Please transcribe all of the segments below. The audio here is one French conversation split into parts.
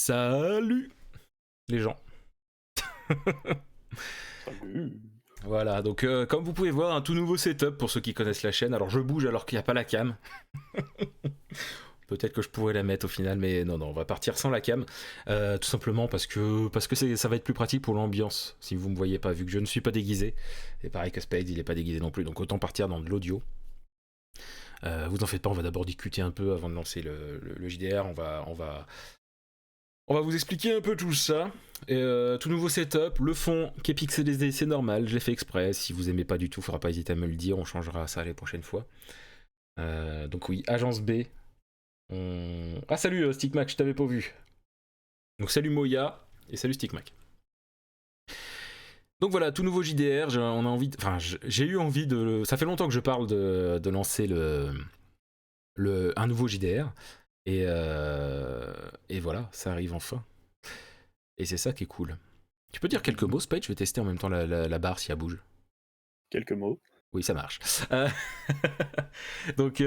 Salut les gens. Salut. Voilà, donc comme vous pouvez voir, un tout nouveau setup pour ceux qui connaissent la chaîne. Alors je bouge alors qu'il n'y a pas la cam. Peut-être que je pourrais la mettre au final, mais non, on va partir sans la cam. Tout simplement parce que ça va être plus pratique pour l'ambiance, si vous ne me voyez pas, vu que je ne suis pas déguisé. Et pareil que Spade, il n'est pas déguisé non plus, donc autant partir dans de l'audio. Vous en faites pas, on va d'abord discuter un peu avant de lancer le JDR. On va vous expliquer un peu tout ça. Tout nouveau setup, le fond qui est pixelisé, c'est normal, je l'ai fait exprès. Si vous aimez pas du tout, faudra pas hésiter à me le dire, on changera ça les prochaines fois. Donc oui, Agence B. Ah salut Stickmac, je t'avais pas vu. Donc salut Moya et salut Stickmac. Donc voilà, tout nouveau JDR, j'ai eu envie de... Ça fait longtemps que je parle de lancer un nouveau JDR. Et voilà, ça arrive enfin. Et c'est ça qui est cool. Tu peux dire quelques mots, Spade? Je vais tester en même temps la barre si elle bouge. Quelques mots. Oui, ça marche. Donc,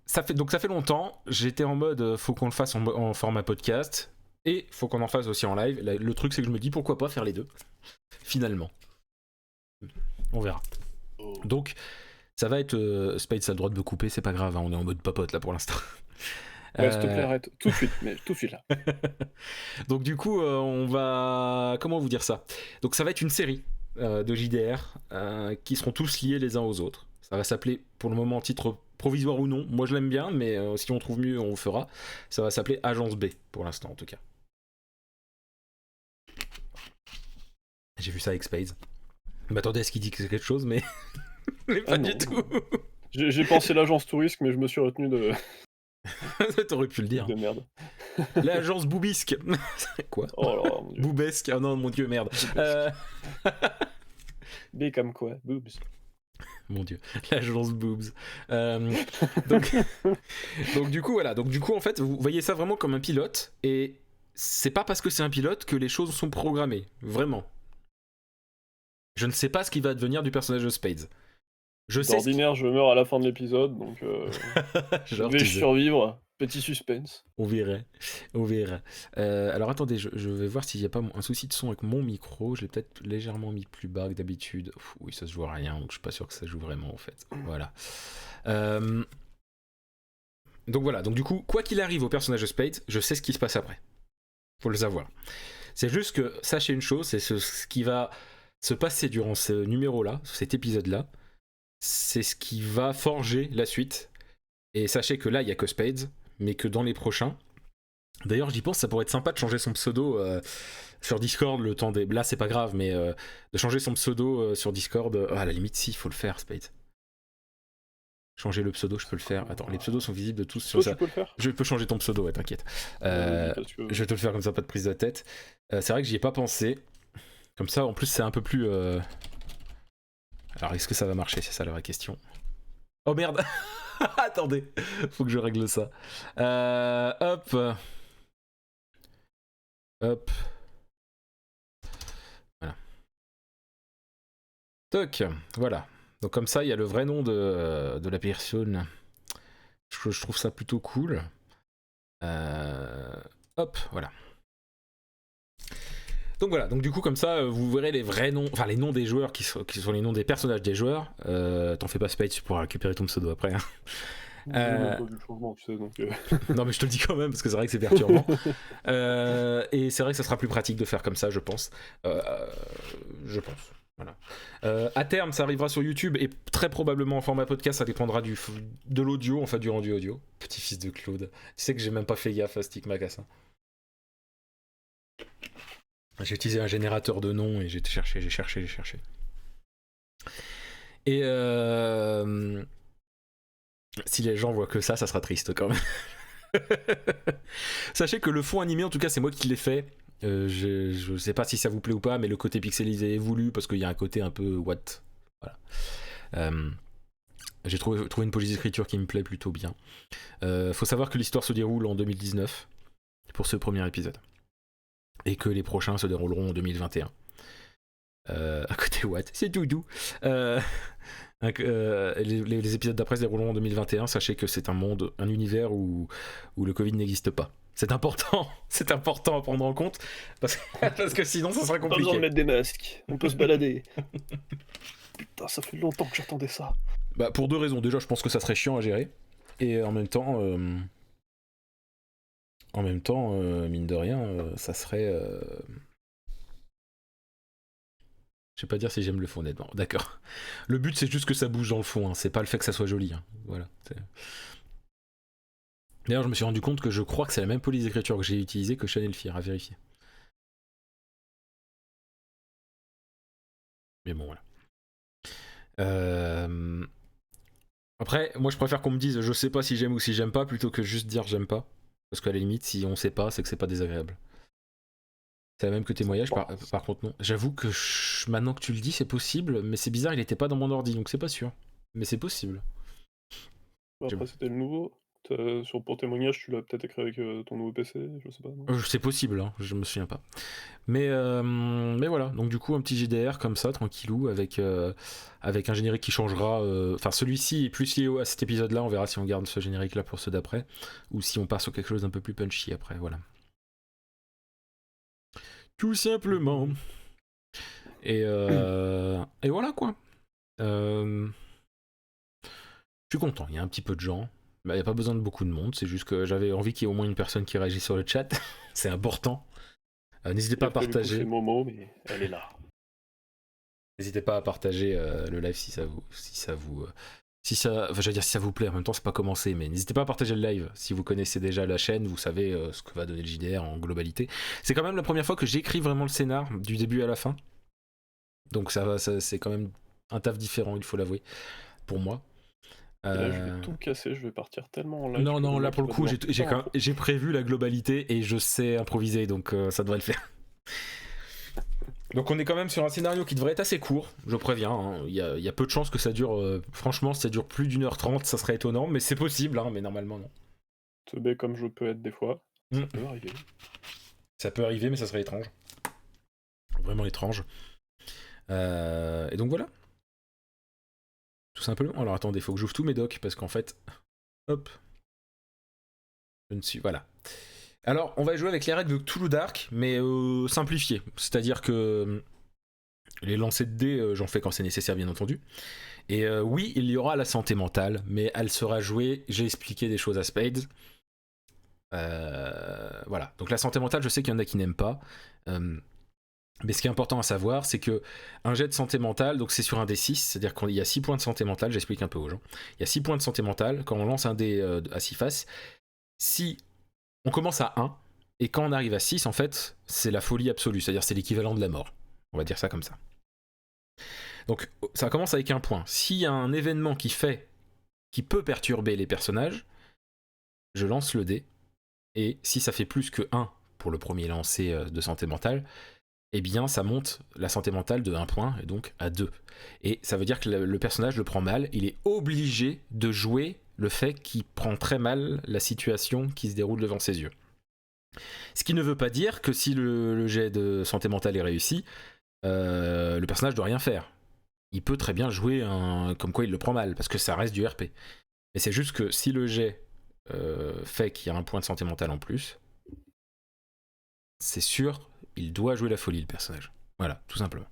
ça fait longtemps. J'étais en mode, faut qu'on le fasse en format podcast. Et faut qu'on en fasse aussi en live. Le truc, c'est que je me dis, pourquoi pas faire les deux? Finalement. On verra. Oh. Donc, ça va être... Spade, ça a le droit de me couper, c'est pas grave, hein, on est en mode papote là pour l'instant. Ouais, s'il te plaît, arrête. Tout de suite, mais tout de suite là. Donc du coup, on va... Comment vous dire ça? Donc ça va être une série de JDR qui seront tous liés les uns aux autres. Ça va s'appeler, pour le moment, titre provisoire ou non. Moi je l'aime bien, mais si on trouve mieux, on le fera. Ça va s'appeler Agence B, pour l'instant en tout cas. J'ai vu ça avec Spades. Je m'attendais à ce qu'il dise quelque chose, mais, mais pas non. du tout. J'ai pensé l'agence touriste, mais je me suis retenu de... T'aurais pu le dire. de merde. L'agence Boubisque. Quoi? Oh là là, mon dieu. Boubesque. Ah non, mon dieu, merde. B comme quoi? Boobs. Mon dieu, l'agence boobs. Donc du coup voilà, donc du coup en fait vous voyez ça vraiment comme un pilote et c'est pas parce que c'est un pilote que les choses sont programmées, vraiment. Je ne sais pas ce qui va advenir du personnage de Spades. D'ordinaire, je meurs à la fin de l'épisode, donc Genre, vais-je survivre? Petit suspense. On verrait. Alors attendez, je vais voir s'il n'y a pas un souci de son avec mon micro. Je l'ai peut-être légèrement mis plus bas que d'habitude. Oui, ça se joue à rien, donc je suis pas sûr que ça joue vraiment en fait. Voilà. Donc voilà, donc du coup, quoi qu'il arrive au personnage de Spade, je sais ce qui se passe après. Faut le savoir. C'est juste que, sachez une chose, c'est ce qui va se passer durant ce numéro-là, cet épisode-là, c'est ce qui va forger la suite. Et sachez que là, il n'y a que Spades, mais que dans les prochains... D'ailleurs, j'y pense, ça pourrait être sympa de changer son pseudo sur Discord le temps des... Là, c'est pas grave, mais de changer son pseudo sur Discord... à la limite, si, il faut le faire, Spade. Changer le pseudo, je peux le faire. Attends, les pseudos sont visibles de tous sur ça. Tu peux le faire? Je peux changer ton pseudo, ouais, t'inquiète. Que... Je vais te le faire comme ça, pas de prise de tête. C'est vrai que j'y ai pas pensé. Comme ça, en plus, c'est un peu plus... Alors, est-ce que ça va marcher? C'est ça la vraie question. Oh merde. Attendez, faut que je règle ça. Hop. Hop. Voilà. Toc, voilà. Donc comme ça, il y a le vrai nom de la personne. Je trouve ça plutôt cool. Hop, voilà. Donc voilà, donc du coup comme ça, vous verrez les vrais noms, enfin les noms des joueurs qui sont les noms des personnages des joueurs. T'en fais pas, Spade, tu pourras récupérer ton pseudo après. Hein. J'ai même pas vu le changement, tu sais, donc... Non mais je te le dis quand même, parce que c'est vrai que c'est perturbant. Et c'est vrai que ça sera plus pratique de faire comme ça, je pense. Je pense. Voilà. À terme, ça arrivera sur YouTube et très probablement en format podcast, ça dépendra de l'audio, enfin du rendu audio. Petit fils de Claude. Tu sais que j'ai même pas fait gaffe à Stickmac à ça. J'ai utilisé un générateur de noms et j'ai cherché. Et si les gens voient que ça sera triste quand même. Sachez que le fond animé, en tout cas, c'est moi qui l'ai fait. Je sais pas si ça vous plaît ou pas, mais le côté pixelisé est voulu parce qu'il y a un côté un peu what. Voilà. J'ai trouvé une police d'écriture qui me plaît plutôt bien. Faut savoir que l'histoire se déroule en 2019 pour ce premier épisode. Et que les prochains se dérouleront en 2021. À côté Watt, c'est doudou. Les épisodes d'après se dérouleront en 2021. Sachez que c'est un univers où le Covid n'existe pas. C'est important, c'est important à prendre en compte parce que sinon ça sera Pas besoin de compliqué. mettre des masques, on peut se balader. Putain, ça fait longtemps que j'attendais ça. Bah, pour 2 raisons. Déjà, je pense que ça serait chiant à gérer. Et en même temps, mine de rien, ça serait. Je sais pas dire si j'aime le fond, honnêtement. D'accord. Le but, c'est juste que ça bouge dans le fond. Hein. C'est pas le fait que ça soit joli. Hein. Voilà. D'ailleurs, je me suis rendu compte que je crois que c'est la même police d'écriture que j'ai utilisée que Chanel Fear, à vérifier. Mais bon, voilà. Après, moi, je préfère qu'on me dise je sais pas si j'aime ou si j'aime pas plutôt que juste dire j'aime pas. Parce qu'à la limite, si on sait pas, c'est que c'est pas désagréable. C'est la même que témoignage, par contre, non. J'avoue que maintenant que tu le dis, c'est possible, mais c'est bizarre, il était pas dans mon ordi, donc c'est pas sûr. Mais c'est possible. Après, c'était le nouveau. Pour témoignage, tu l'as peut-être écrit avec ton nouveau PC, je sais pas. C'est possible, hein, je me souviens pas. Mais voilà, donc du coup, un petit JDR comme ça, tranquillou, avec un générique qui changera. Enfin, celui-ci est plus lié à cet épisode-là, on verra si on garde ce générique-là pour ceux d'après, ou si on part sur quelque chose d'un peu plus punchy après, voilà. Tout simplement. Et voilà quoi. Je suis content, il y a un petit peu de gens. Il n'y a pas besoin de beaucoup de monde, c'est juste que j'avais envie qu'il y ait au moins une personne qui réagisse sur le chat. C'est important. N'hésitez pas à partager. Momo, mais elle est là. N'hésitez pas à partager le live si ça vous plaît. En même temps, c'est pas commencé, mais n'hésitez pas à partager le live si vous connaissez déjà la chaîne, vous savez ce que va donner le JDR en globalité. C'est quand même la première fois que j'écris vraiment le scénar du début à la fin, donc ça c'est quand même un taf différent, il faut l'avouer, pour moi. Là, je vais tout casser, je vais partir tellement en live. Non, là pour le coup, j'ai prévu la globalité et je sais improviser, donc ça devrait le faire. Donc on est quand même sur un scénario qui devrait être assez court, je préviens. Hein. Il y a peu de chances que ça dure. Franchement, si ça dure plus d'1h30, ça serait étonnant, mais c'est possible, hein, mais normalement non. Teubé comme je peux être des fois, ça peut arriver. Ça peut arriver, mais ça serait étrange. Vraiment étrange. Et donc voilà. Tout simplement. Alors attendez, faut que j'ouvre tous mes docs parce qu'en fait. Hop. Je ne suis. Voilà. Alors, on va jouer avec les règles de Cthulhu Dark, mais simplifiées. C'est-à-dire que les lancers de dés, j'en fais quand c'est nécessaire, bien entendu. Et oui, il y aura la santé mentale, mais elle sera jouée. J'ai expliqué des choses à Spades. Voilà. Donc la santé mentale, je sais qu'il y en a qui n'aiment pas. Mais ce qui est important à savoir, c'est que un jet de santé mentale, donc c'est sur un D6, c'est-à-dire qu'il y a 6 points de santé mentale, j'explique un peu aux gens. Il y a 6 points de santé mentale, quand on lance un dé à 6 faces, si on commence à 1, et quand on arrive à 6, en fait, c'est la folie absolue, c'est-à-dire c'est l'équivalent de la mort. On va dire ça comme ça. Donc ça commence avec un point. S'il y a un événement qui peut perturber les personnages, je lance le dé, et si ça fait plus que 1 pour le premier lancer de santé mentale, eh bien ça monte la santé mentale de 1 point, et donc à 2. Et ça veut dire que le personnage le prend mal, il est obligé de jouer le fait qu'il prend très mal la situation qui se déroule devant ses yeux. Ce qui ne veut pas dire que si le jet de santé mentale est réussi, le personnage doit rien faire. Il peut très bien jouer comme quoi il le prend mal, parce que ça reste du RP. Mais c'est juste que si le jet fait qu'il y a un point de santé mentale en plus, c'est sûr, il doit jouer la folie, le personnage. Voilà, tout simplement.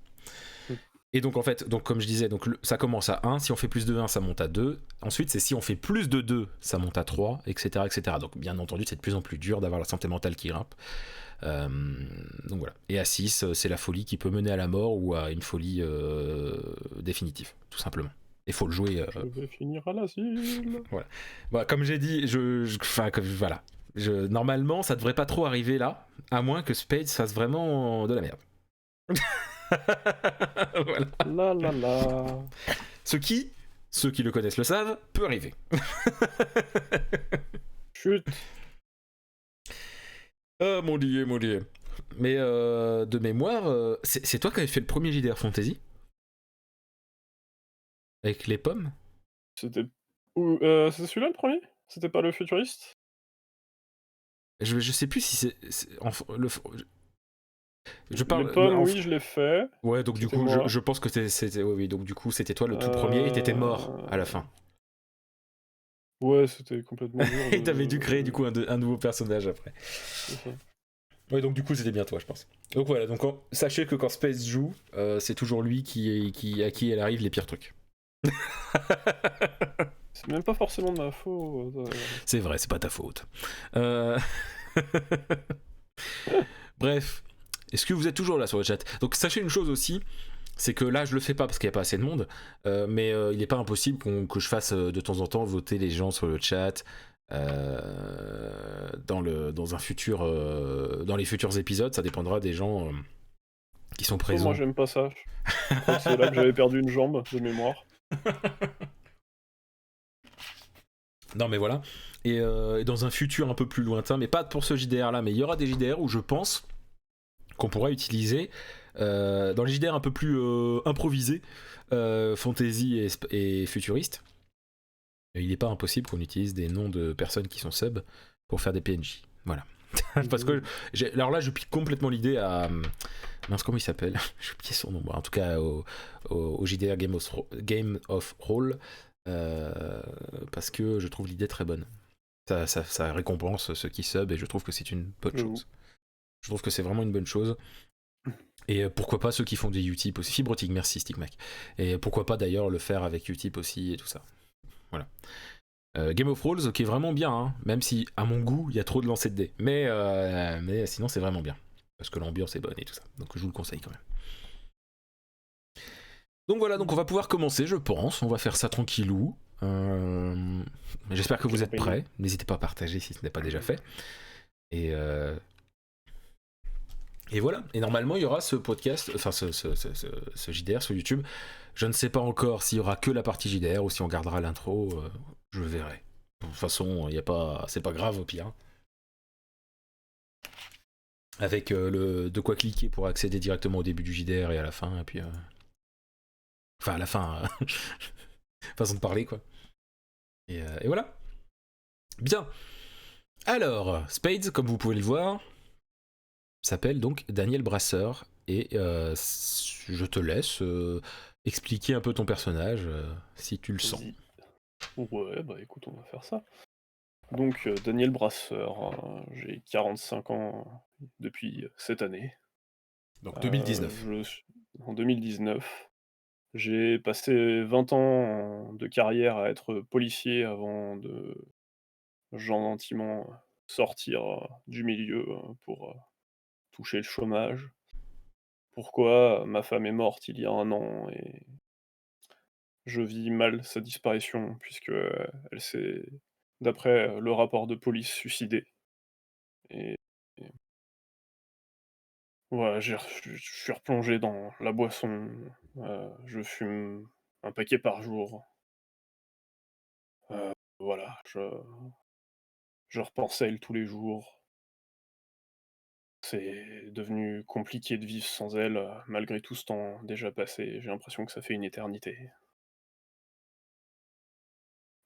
Et donc en fait, donc, comme je disais, donc, ça commence à 1, si on fait plus de 1, ça monte à 2. Ensuite, c'est si on fait plus de 2, ça monte à 3, etc. etc. Donc bien entendu, c'est de plus en plus dur d'avoir la santé mentale qui grimpe. Donc voilà. Et à 6, c'est la folie qui peut mener à la mort ou à une folie définitive, tout simplement. Il faut le jouer. Je vais finir à l'asile. Voilà. Bah, comme j'ai dit, voilà. Normalement, ça devrait pas trop arriver là, à moins que Spades fasse vraiment de la merde. Voilà. La la la. Ceux qui le connaissent le savent, peut arriver. Chut. Mon dieu, mon dieu. Mais de mémoire, c'est toi qui avais fait le premier JDR Fantasy avec les pommes? C'était c'est celui-là le premier? C'était pas le futuriste? Je sais plus si c'est Je parle. Les pommes, oui, je l'ai fait. Ouais, donc du C'était coup, moi. je pense que c'était. Oui, donc du coup, c'était toi le tout premier et t'étais mort à la fin. Ouais, c'était complètement dur. Et t'avais dû créer du coup un nouveau personnage après. C'est ça. Ouais, donc du coup, c'était bien toi, je pense. Donc voilà, donc sachez que quand Space joue, c'est toujours lui à qui elle arrive les pires trucs. C'est même pas forcément de ma faute. C'est vrai, c'est pas ta faute. Bref, est-ce que vous êtes toujours là sur le chat? Donc sachez une chose aussi, c'est que là je le fais pas parce qu'il n'y a pas assez de monde, mais il n'est pas impossible que je fasse de temps en temps voter les gens sur le chat dans un futur, dans les futurs épisodes. Ça dépendra des gens qui sont présents. Moi j'aime pas ça. Je crois que c'est là que j'avais perdu une jambe de mémoire. Non mais voilà. Et dans un futur un peu plus lointain, mais pas pour ce JDR là, mais il y aura des JDR où je pense qu'on pourra utiliser dans les JDR un peu plus improvisés, fantasy et futuriste. Il n'est pas impossible qu'on utilise des noms de personnes qui sont sub pour faire des PNJ. Voilà. Parce que alors là, je pique complètement l'idée à mince, comment il s'appelle? J'ai oublié son nom. Bon, en tout cas, au JDR Game of Roll, parce que je trouve l'idée très bonne. Ça récompense ceux qui sub et je trouve que c'est une bonne chose. Je trouve que c'est vraiment une bonne chose. Et pourquoi pas ceux qui font des Utip aussi. Fibrotique, merci Stigmac. Et pourquoi pas d'ailleurs le faire avec Utip aussi et tout ça. Voilà. Game of Rolls qui est vraiment bien, hein, même si à mon goût il y a trop de lancers de dés. Mais sinon c'est vraiment bien. Parce que l'ambiance est bonne et tout ça. Donc je vous le conseille quand même. Donc voilà, donc on va pouvoir commencer, je pense. On va faire ça tranquillou. J'espère que vous êtes prêts. N'hésitez pas à partager si ce n'est pas déjà fait. Et voilà. Et normalement, il y aura ce podcast, enfin ce JDR sur YouTube. Je ne sais pas encore s'il y aura que la partie JDR ou si on gardera l'intro. Je verrai. De toute façon, c'est pas grave au pire. Avec de quoi cliquer pour accéder directement au début du JDR et à la fin. Et puis, enfin, à la fin, façon de parler, quoi. Et voilà. Bien. Alors, Spades, comme vous pouvez le voir, s'appelle donc Daniel Brasseur. Et je te laisse expliquer un peu ton personnage, si tu le sens. Ouais, bah écoute, on va faire ça. Donc, Daniel Brasseur, j'ai 45 ans depuis cette année. Donc 2019. En 2019. J'ai passé 20 ans de carrière à être policier avant de gentiment sortir du milieu pour toucher le chômage. Pourquoi? Ma femme est morte il y a 1 an et je vis mal sa disparition puisque, elle s'est, d'après le rapport de police, suicidée et voilà, je suis replongé dans la boisson, je fume un paquet par jour. Voilà, je repense à elle tous les jours. C'est devenu compliqué de vivre sans elle, malgré tout ce temps déjà passé. J'ai l'impression que ça fait une éternité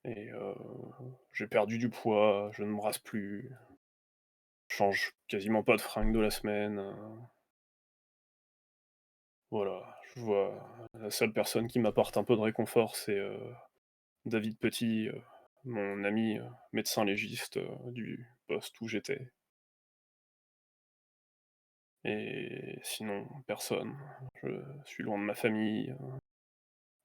et j'ai perdu du poids, je ne me rase plus, je change quasiment pas de fringues de la semaine, voilà. Je vois la seule personne qui m'apporte un peu de réconfort, c'est, David Petit, mon ami, médecin légiste, du poste où j'étais et sinon personne. Je suis loin de ma famille.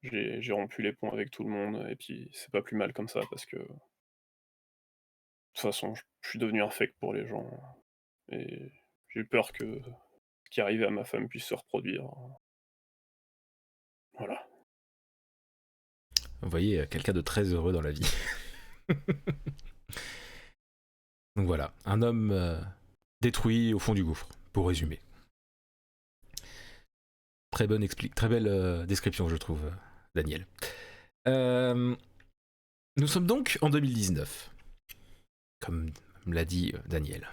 J'ai rompu les ponts avec tout le monde et puis c'est pas plus mal comme ça parce que de toute façon, je suis devenu un fake pour les gens et j'ai peur que ce qui arrivait à ma femme puisse se reproduire. Voilà. Vous voyez, quelqu'un de très heureux dans la vie. Donc voilà, un homme détruit au fond du gouffre, pour résumer. Très belle description, je trouve, Daniel. Nous sommes donc en 2019, comme l'a dit Daniel.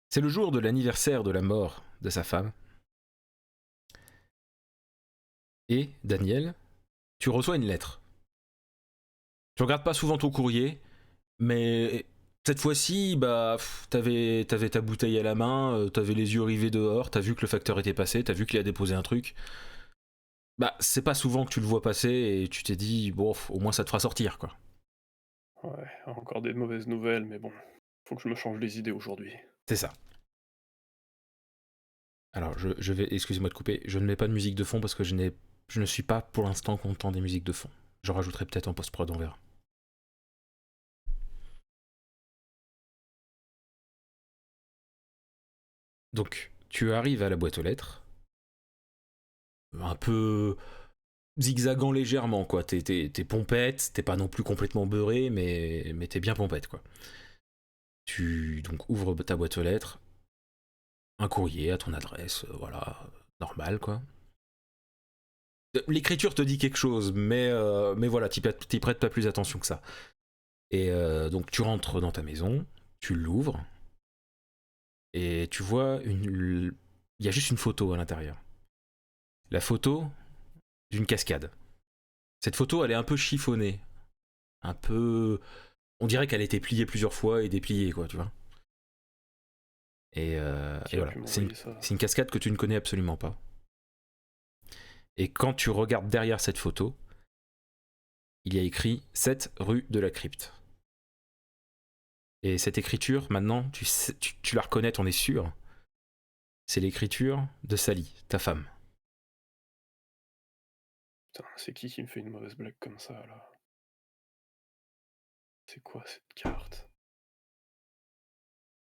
C'est le jour de l'anniversaire de la mort de sa femme. Et, Daniel, tu reçois une lettre. Tu regardes pas souvent ton courrier, mais Cette fois-ci, bah, t'avais ta bouteille à la main, t'avais les yeux rivés dehors, t'as vu que le facteur était passé, t'as vu qu'il a déposé un truc. Bah, c'est pas souvent que tu le vois passer et tu t'es dit, bon, au moins ça te fera sortir, quoi. Ouais, encore des mauvaises nouvelles, mais bon, faut que je me change les idées aujourd'hui. C'est ça. Alors, je vais, excusez-moi de couper, je ne mets pas de musique de fond parce que je ne suis pas pour l'instant content des musiques de fond. J'en rajouterai peut-être en post-prod, on verra. Donc, tu arrives à la boîte aux lettres, un peu zigzagant légèrement, quoi. T'es pompette, t'es pas non plus complètement beurré, mais t'es bien pompette, quoi. Tu donc ouvres ta boîte aux lettres, un courrier à ton adresse, voilà, normal, quoi. L'écriture te dit quelque chose, mais voilà, t'y prêtes pas plus attention que ça. Et donc tu rentres dans ta maison, tu l'ouvres, et tu vois il y a juste une photo à l'intérieur. La photo d'une cascade. Cette photo, elle est un peu chiffonnée, un peu. On dirait qu'elle a été pliée plusieurs fois et dépliée, quoi, tu vois. Qui Et a voilà, pu m'envoyer ça? c'est une cascade que tu ne connais absolument pas. Et quand tu regardes derrière cette photo, il y a écrit 7 rue de la Crypte. Et cette écriture, maintenant, tu la reconnais, t'en es sûr. C'est l'écriture de Sally, ta femme. Putain, c'est qui me fait une mauvaise blague comme ça, là? C'est quoi cette carte?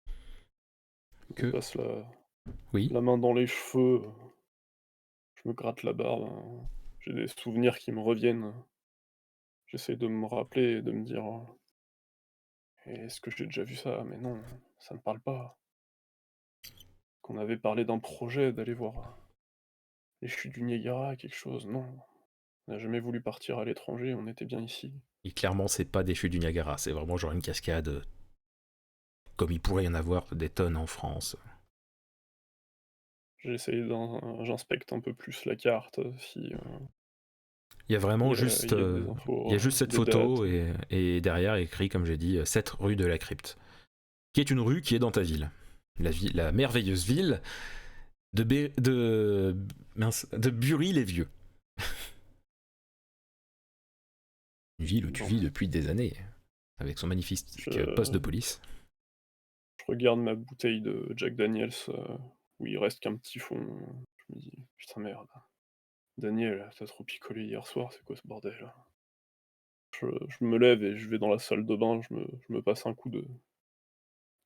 Je me Que. passe Oui. la main dans les cheveux, je me gratte la barbe, j'ai des souvenirs qui me reviennent. J'essaie de me rappeler et de me dire: «Est-ce que j'ai déjà vu ça?» Mais non, ça me parle pas. Qu'on avait parlé d'un projet d'aller voir, les chutes du Niagara, quelque chose, non. On n'a jamais voulu partir à l'étranger, on était bien ici. Et clairement, c'est pas des chutes du Niagara, c'est vraiment genre une cascade, comme il pourrait y en avoir des tonnes en France. J'inspecte un peu plus la carte, si, Il y a vraiment il juste, y a des infos, il y a juste cette des dates. photo et derrière écrit, comme j'ai dit, 7 rue de la Crypte, qui est une rue qui est dans ta ville. La merveilleuse ville de Bury-les-Vieux. Une ville où tu Bon, vis depuis des années, avec son magnifique poste de je police. je regarde ma bouteille de Jack Daniels, où il reste qu'un petit fond, je me dis: «Putain merde, Daniel, tu trop picolé hier soir, c'est quoi ce bordel?» Je me lève et je vais dans la salle de bain, je me passe un coup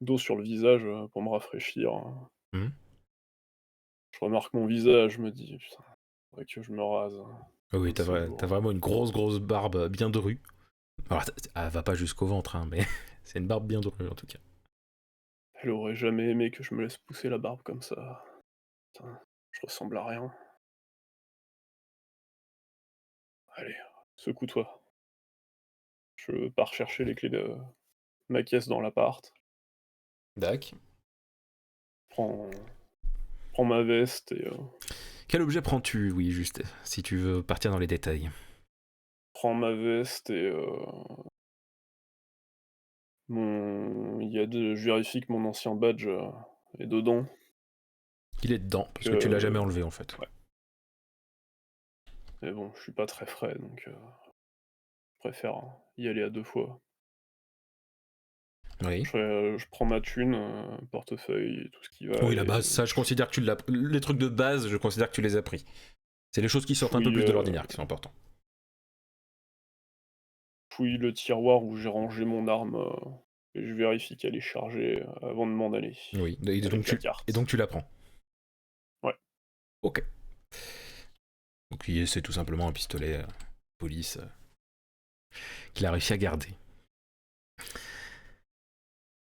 d'eau sur le visage, pour me rafraîchir. Hmm. Je remarque mon visage, je me dis: «Putain, faudrait que je me rase, Ah un oui, de ces t'as jours». vraiment une grosse barbe bien drue. Alors, elle va pas jusqu'au ventre, hein, mais c'est une barbe bien drue en tout cas. Elle aurait jamais aimé que je me laisse pousser la barbe comme ça. Putain, je ressemble à rien. Allez, secoue-toi. Je pars chercher les clés de ma caisse dans l'appart, Dac. prends prends ma veste et Quel objet prends-tu, oui, juste, si tu veux partir dans les détails? prends ma veste et mon il y a de je vérifie que mon ancien badge, est dedans, Il est dedans, parce que tu l'as jamais que enlevé en fait. ouais, mais bon, je suis pas très frais donc je préfère y aller à 2 fois. Oui. Je prends ma thune, portefeuille et tout ce qui va Oui, la et base, ça, je considère que tu l'as. Les trucs de base, je considère que tu les as pris. C'est les choses qui sortent un peu fouille, plus de l'ordinaire qui sont importantes. fouille le tiroir où j'ai rangé mon arme, et je vérifie qu'elle est chargée, avant de m'en aller, Oui, avec la et donc carte. tu la prends. Ouais. Ok. Donc c'est tout simplement un pistolet police qu'il a réussi à garder.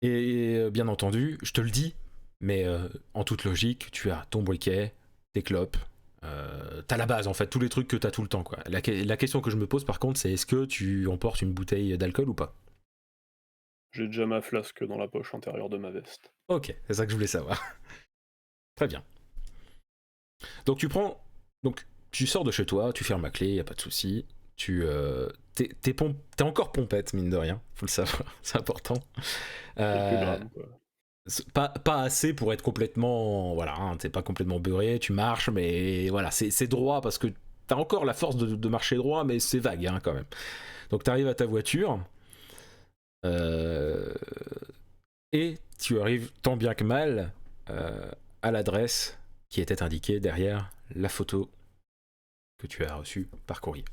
Et bien entendu, je te le dis, mais en toute logique, tu as ton briquet, tes clopes, t'as la base en fait, tous les trucs que t'as tout le temps quoi. La question que je me pose par contre, c'est est-ce que tu emportes une bouteille d'alcool ou pas? J'ai déjà ma flasque dans la poche intérieure de ma veste. Ok, c'est ça que je voulais savoir. Très bien. Donc tu prends, donc tu sors de chez toi, tu fermes la clé, y a pas de souci. Tu t'es encore pompette, mine de rien, faut le savoir, c'est important. Quelques grammes, quoi. Pas assez pour être complètement, voilà, hein, t'es pas complètement beurré, tu marches, mais voilà, c'est droit parce que t'as encore la force de marcher droit, mais c'est vague, hein, quand même. Donc t'arrives à ta voiture, euh, et tu arrives tant bien que mal à l'adresse qui était indiquée derrière la photo que tu as reçue par courrier.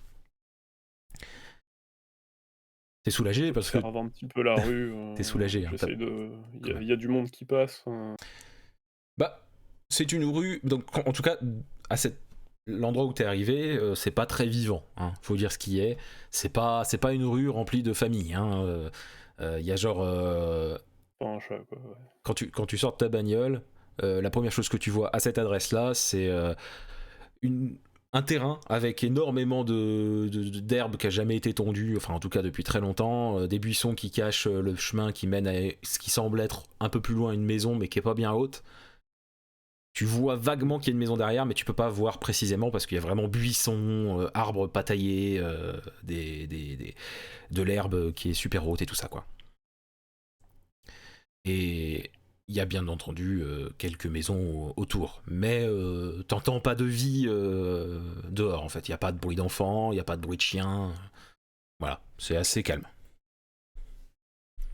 T'es soulagé parce que J'observe un petit peu la rue, t'es soulagé, hein, j'essaye de... quand même. Il y a du monde qui passe. Bah, c'est une rue, donc en tout cas, à l'endroit où t'es arrivé, c'est pas très vivant, hein, faut dire ce qui est. C'est pas une rue remplie de familles, hein. Y a genre, Pas un chat, quoi. Ouais. quand tu sors de ta bagnole, la première chose que tu vois à cette adresse-là, c'est une, un terrain avec énormément d'herbe qui a jamais été tondue, enfin en tout cas depuis très longtemps, des buissons qui cachent le chemin qui mène à ce qui semble être un peu plus loin une maison mais qui est pas bien haute. Tu vois vaguement qu'il y a une maison derrière, mais tu peux pas voir précisément parce qu'il y a vraiment buissons, arbres pas taillés, de l'herbe qui est super haute et tout ça, quoi. Et il y a bien entendu quelques maisons autour, mais t'entends pas de vie dehors, en fait. Il y a pas de bruit d'enfants, il y a pas de bruit de chiens. Voilà, c'est assez calme.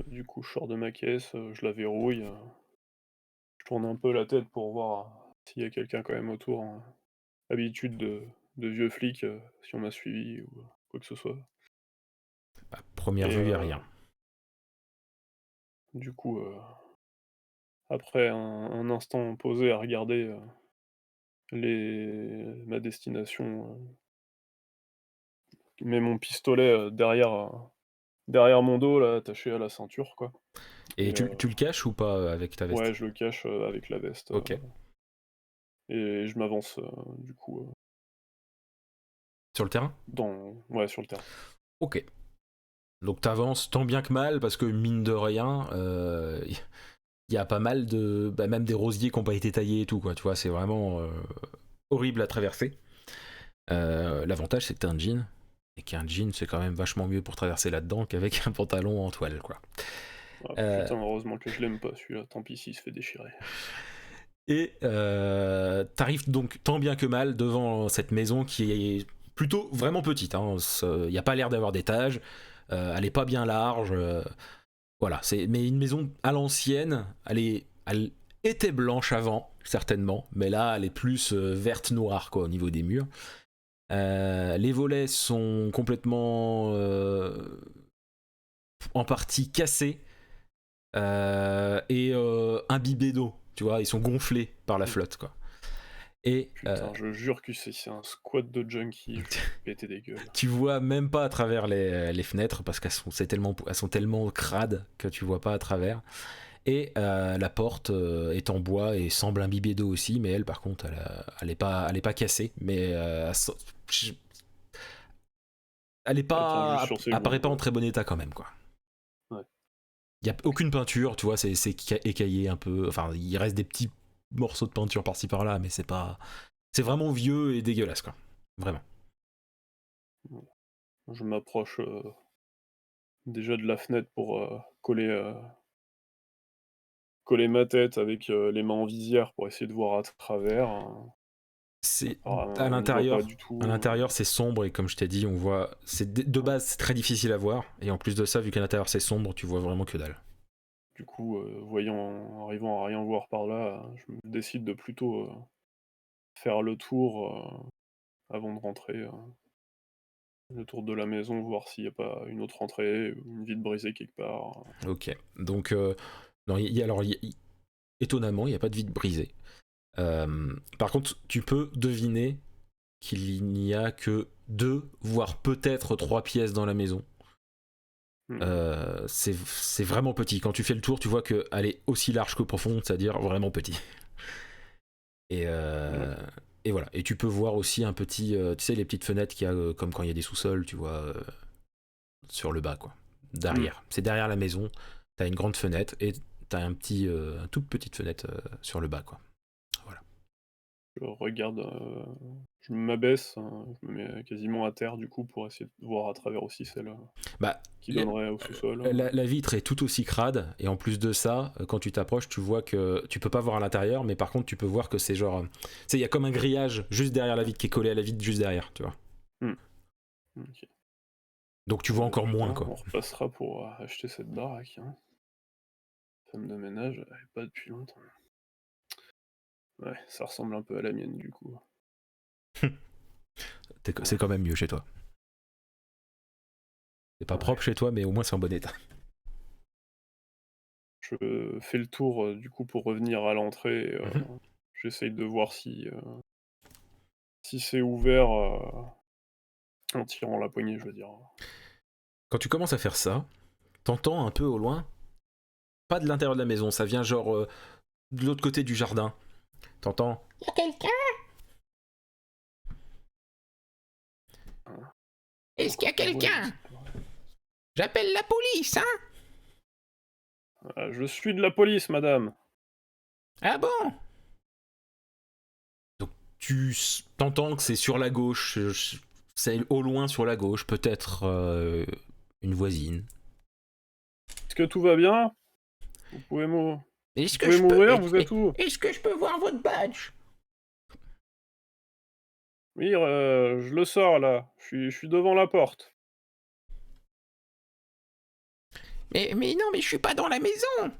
Du coup, je sors de ma caisse, je la verrouille, je tourne un peu la tête pour voir s'il y a quelqu'un quand même autour, hein. Habitude de vieux flic, si on m'a suivi ou quoi que ce soit. À première Et vue, il y a rien. du coup, après un instant posé à regarder, ma destination, mets mon pistolet, derrière mon dos là, attaché à la ceinture, quoi. Et Et tu le caches ou pas avec ta ouais, veste? je le cache, avec la veste, Ok. et je m'avance, du coup, Sur le terrain? sur le terrain. Ok. Donc t'avances tant bien que mal parce que mine de rien, il y a pas mal de, bah, même des rosiers qui n'ont pas été taillés et tout, quoi. Tu vois, c'est vraiment horrible à traverser. L'avantage, c'est que t'as un jean et qu'un jean, c'est quand même vachement mieux pour traverser là-dedans qu'avec un pantalon en toile, quoi. Ah Euh, putain, heureusement que je l'aime pas celui-là, tant pis s'il se fait déchirer. et t'arrives donc tant bien que mal devant cette maison qui est plutôt vraiment petite. Il n'y a pas l'air d'avoir d'étage. Elle est pas bien large. Voilà, mais une maison à l'ancienne. Elle était blanche avant, certainement, mais là, elle est plus verte noire, quoi, au niveau des murs. Les volets sont complètement en partie cassés et imbibés d'eau. Tu vois, ils sont gonflés par la Mmh. flotte, quoi. Et Putain, je jure que c'est un squat de junkies, je vais péter des gueules. tu vois même pas à travers les fenêtres parce elles sont tellement crades que tu vois pas à travers. Et la porte est en bois et semble imbibée d'eau aussi, mais elle, par contre, elle est pas cassée, mais elle est Elle tient juste pas, sur ses apparaît gonds, pas en quoi. très bon état quand même, quoi. Ouais. Il y a aucune peinture, tu vois, c'est écaillé un peu. Enfin, il reste des petits morceaux de peinture par-ci par-là, mais c'est pas, c'est vraiment vieux et dégueulasse, quoi. Vraiment. Mmh. Je m'approche, déjà de la fenêtre pour, coller ma tête avec, les mains en visière pour essayer de voir à travers, hein. C'est Apparemment, on n'y voit pas du à tout, l'intérieur c'est sombre et comme je t'ai dit, on voit, c'est de ouais. base c'est très difficile à voir et en plus de ça, vu qu'à l'intérieur c'est sombre, tu vois vraiment que dalle. Du coup, arrivant à rien voir par là, je me décide de plutôt, faire le tour, avant de rentrer, le tour de la maison, voir s'il y a pas une autre entrée ou une vitre brisée quelque part. Ok, donc non, alors étonnamment, il n'y a pas de vitre brisée. Par contre, tu peux deviner qu'il n'y a que deux, voire peut-être trois pièces dans la maison. Mmh. C'est vraiment petit. Quand tu fais le tour, tu vois qu'elle est aussi large que profonde, c'est-à-dire vraiment petit. Et, Ouais. et voilà. Et tu peux voir aussi un petit, tu sais, les petites fenêtres qu'il y a, comme quand il y a des sous-sols, tu vois, sur le bas, quoi. Mmh. Derrière. C'est derrière la maison. T'as une grande fenêtre et t'as toute petite fenêtre sur le bas, quoi. Voilà. Je regarde, Je m'abaisse, je me mets quasiment à terre du coup pour essayer de voir à travers aussi celle, Bah, qui donnerait au sous-sol. la vitre est tout aussi crade, et en plus de ça, quand tu t'approches, tu vois que tu peux pas voir à l'intérieur, mais par contre, tu peux voir que c'est genre. Tu sais, il y a comme un grillage juste derrière la vitre qui est collé à la vitre juste derrière, tu vois. Mmh. OK. Donc tu vois encore Putain, moins, quoi. on repassera pour, acheter cette baraque, hein. Femme de ménage, elle est pas depuis longtemps. Ouais, ça ressemble un peu à la mienne du coup. C'est quand même mieux chez toi. C'est pas Ouais. propre chez toi, mais au moins c'est en bon état. Je fais le tour, du coup pour revenir à l'entrée et Mhm. j'essaye de voir si c'est ouvert, en tirant la poignée, je veux dire. Quand tu commences à faire ça, t'entends un peu au loin, pas de l'intérieur de la maison, ça vient genre de l'autre côté du jardin. T'entends? Y a quelqu'un? Hein. Est-ce qu'il y a La voix, quelqu'un? J'appelle la police, hein? Je suis de la police, madame. Ah bon? Tu t'entends que c'est sur la gauche, c'est au loin sur la gauche, peut-être une voisine. Est-ce que tout va bien? Vous pouvez Est-ce que pouvez je peux... m'ouvrir, vous êtes où? Est-ce que je peux voir votre badge? Oui, je le sors là, je suis devant la porte. Mais non, mais je suis pas dans la maison!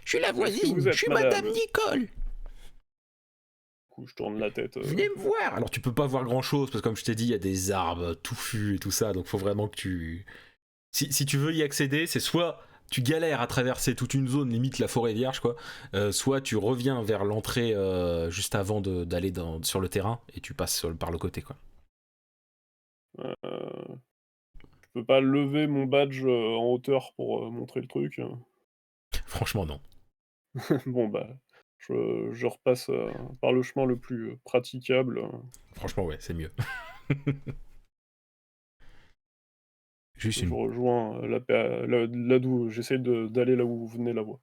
Je suis la Où est-ce que voisine, vous je êtes, suis madame? Madame Nicole! Du coup, je tourne la tête, Venez me voir! Alors tu peux pas voir grand chose parce que comme je t'ai dit, il y a des arbres touffus et tout ça, donc faut vraiment que tu. Si tu veux y accéder, c'est soit tu galères à traverser toute une zone, limite la forêt vierge, quoi, soit tu reviens vers l'entrée juste avant d'aller sur le terrain et tu passes par le côté, quoi. je peux pas lever mon badge, en hauteur pour, montrer le truc, Franchement, non. Bon bah, je repasse, par le chemin le plus, praticable, Franchement, ouais, c'est mieux. Juste je une. rejoins, là d'où j'essaie d'aller là où venait la voix.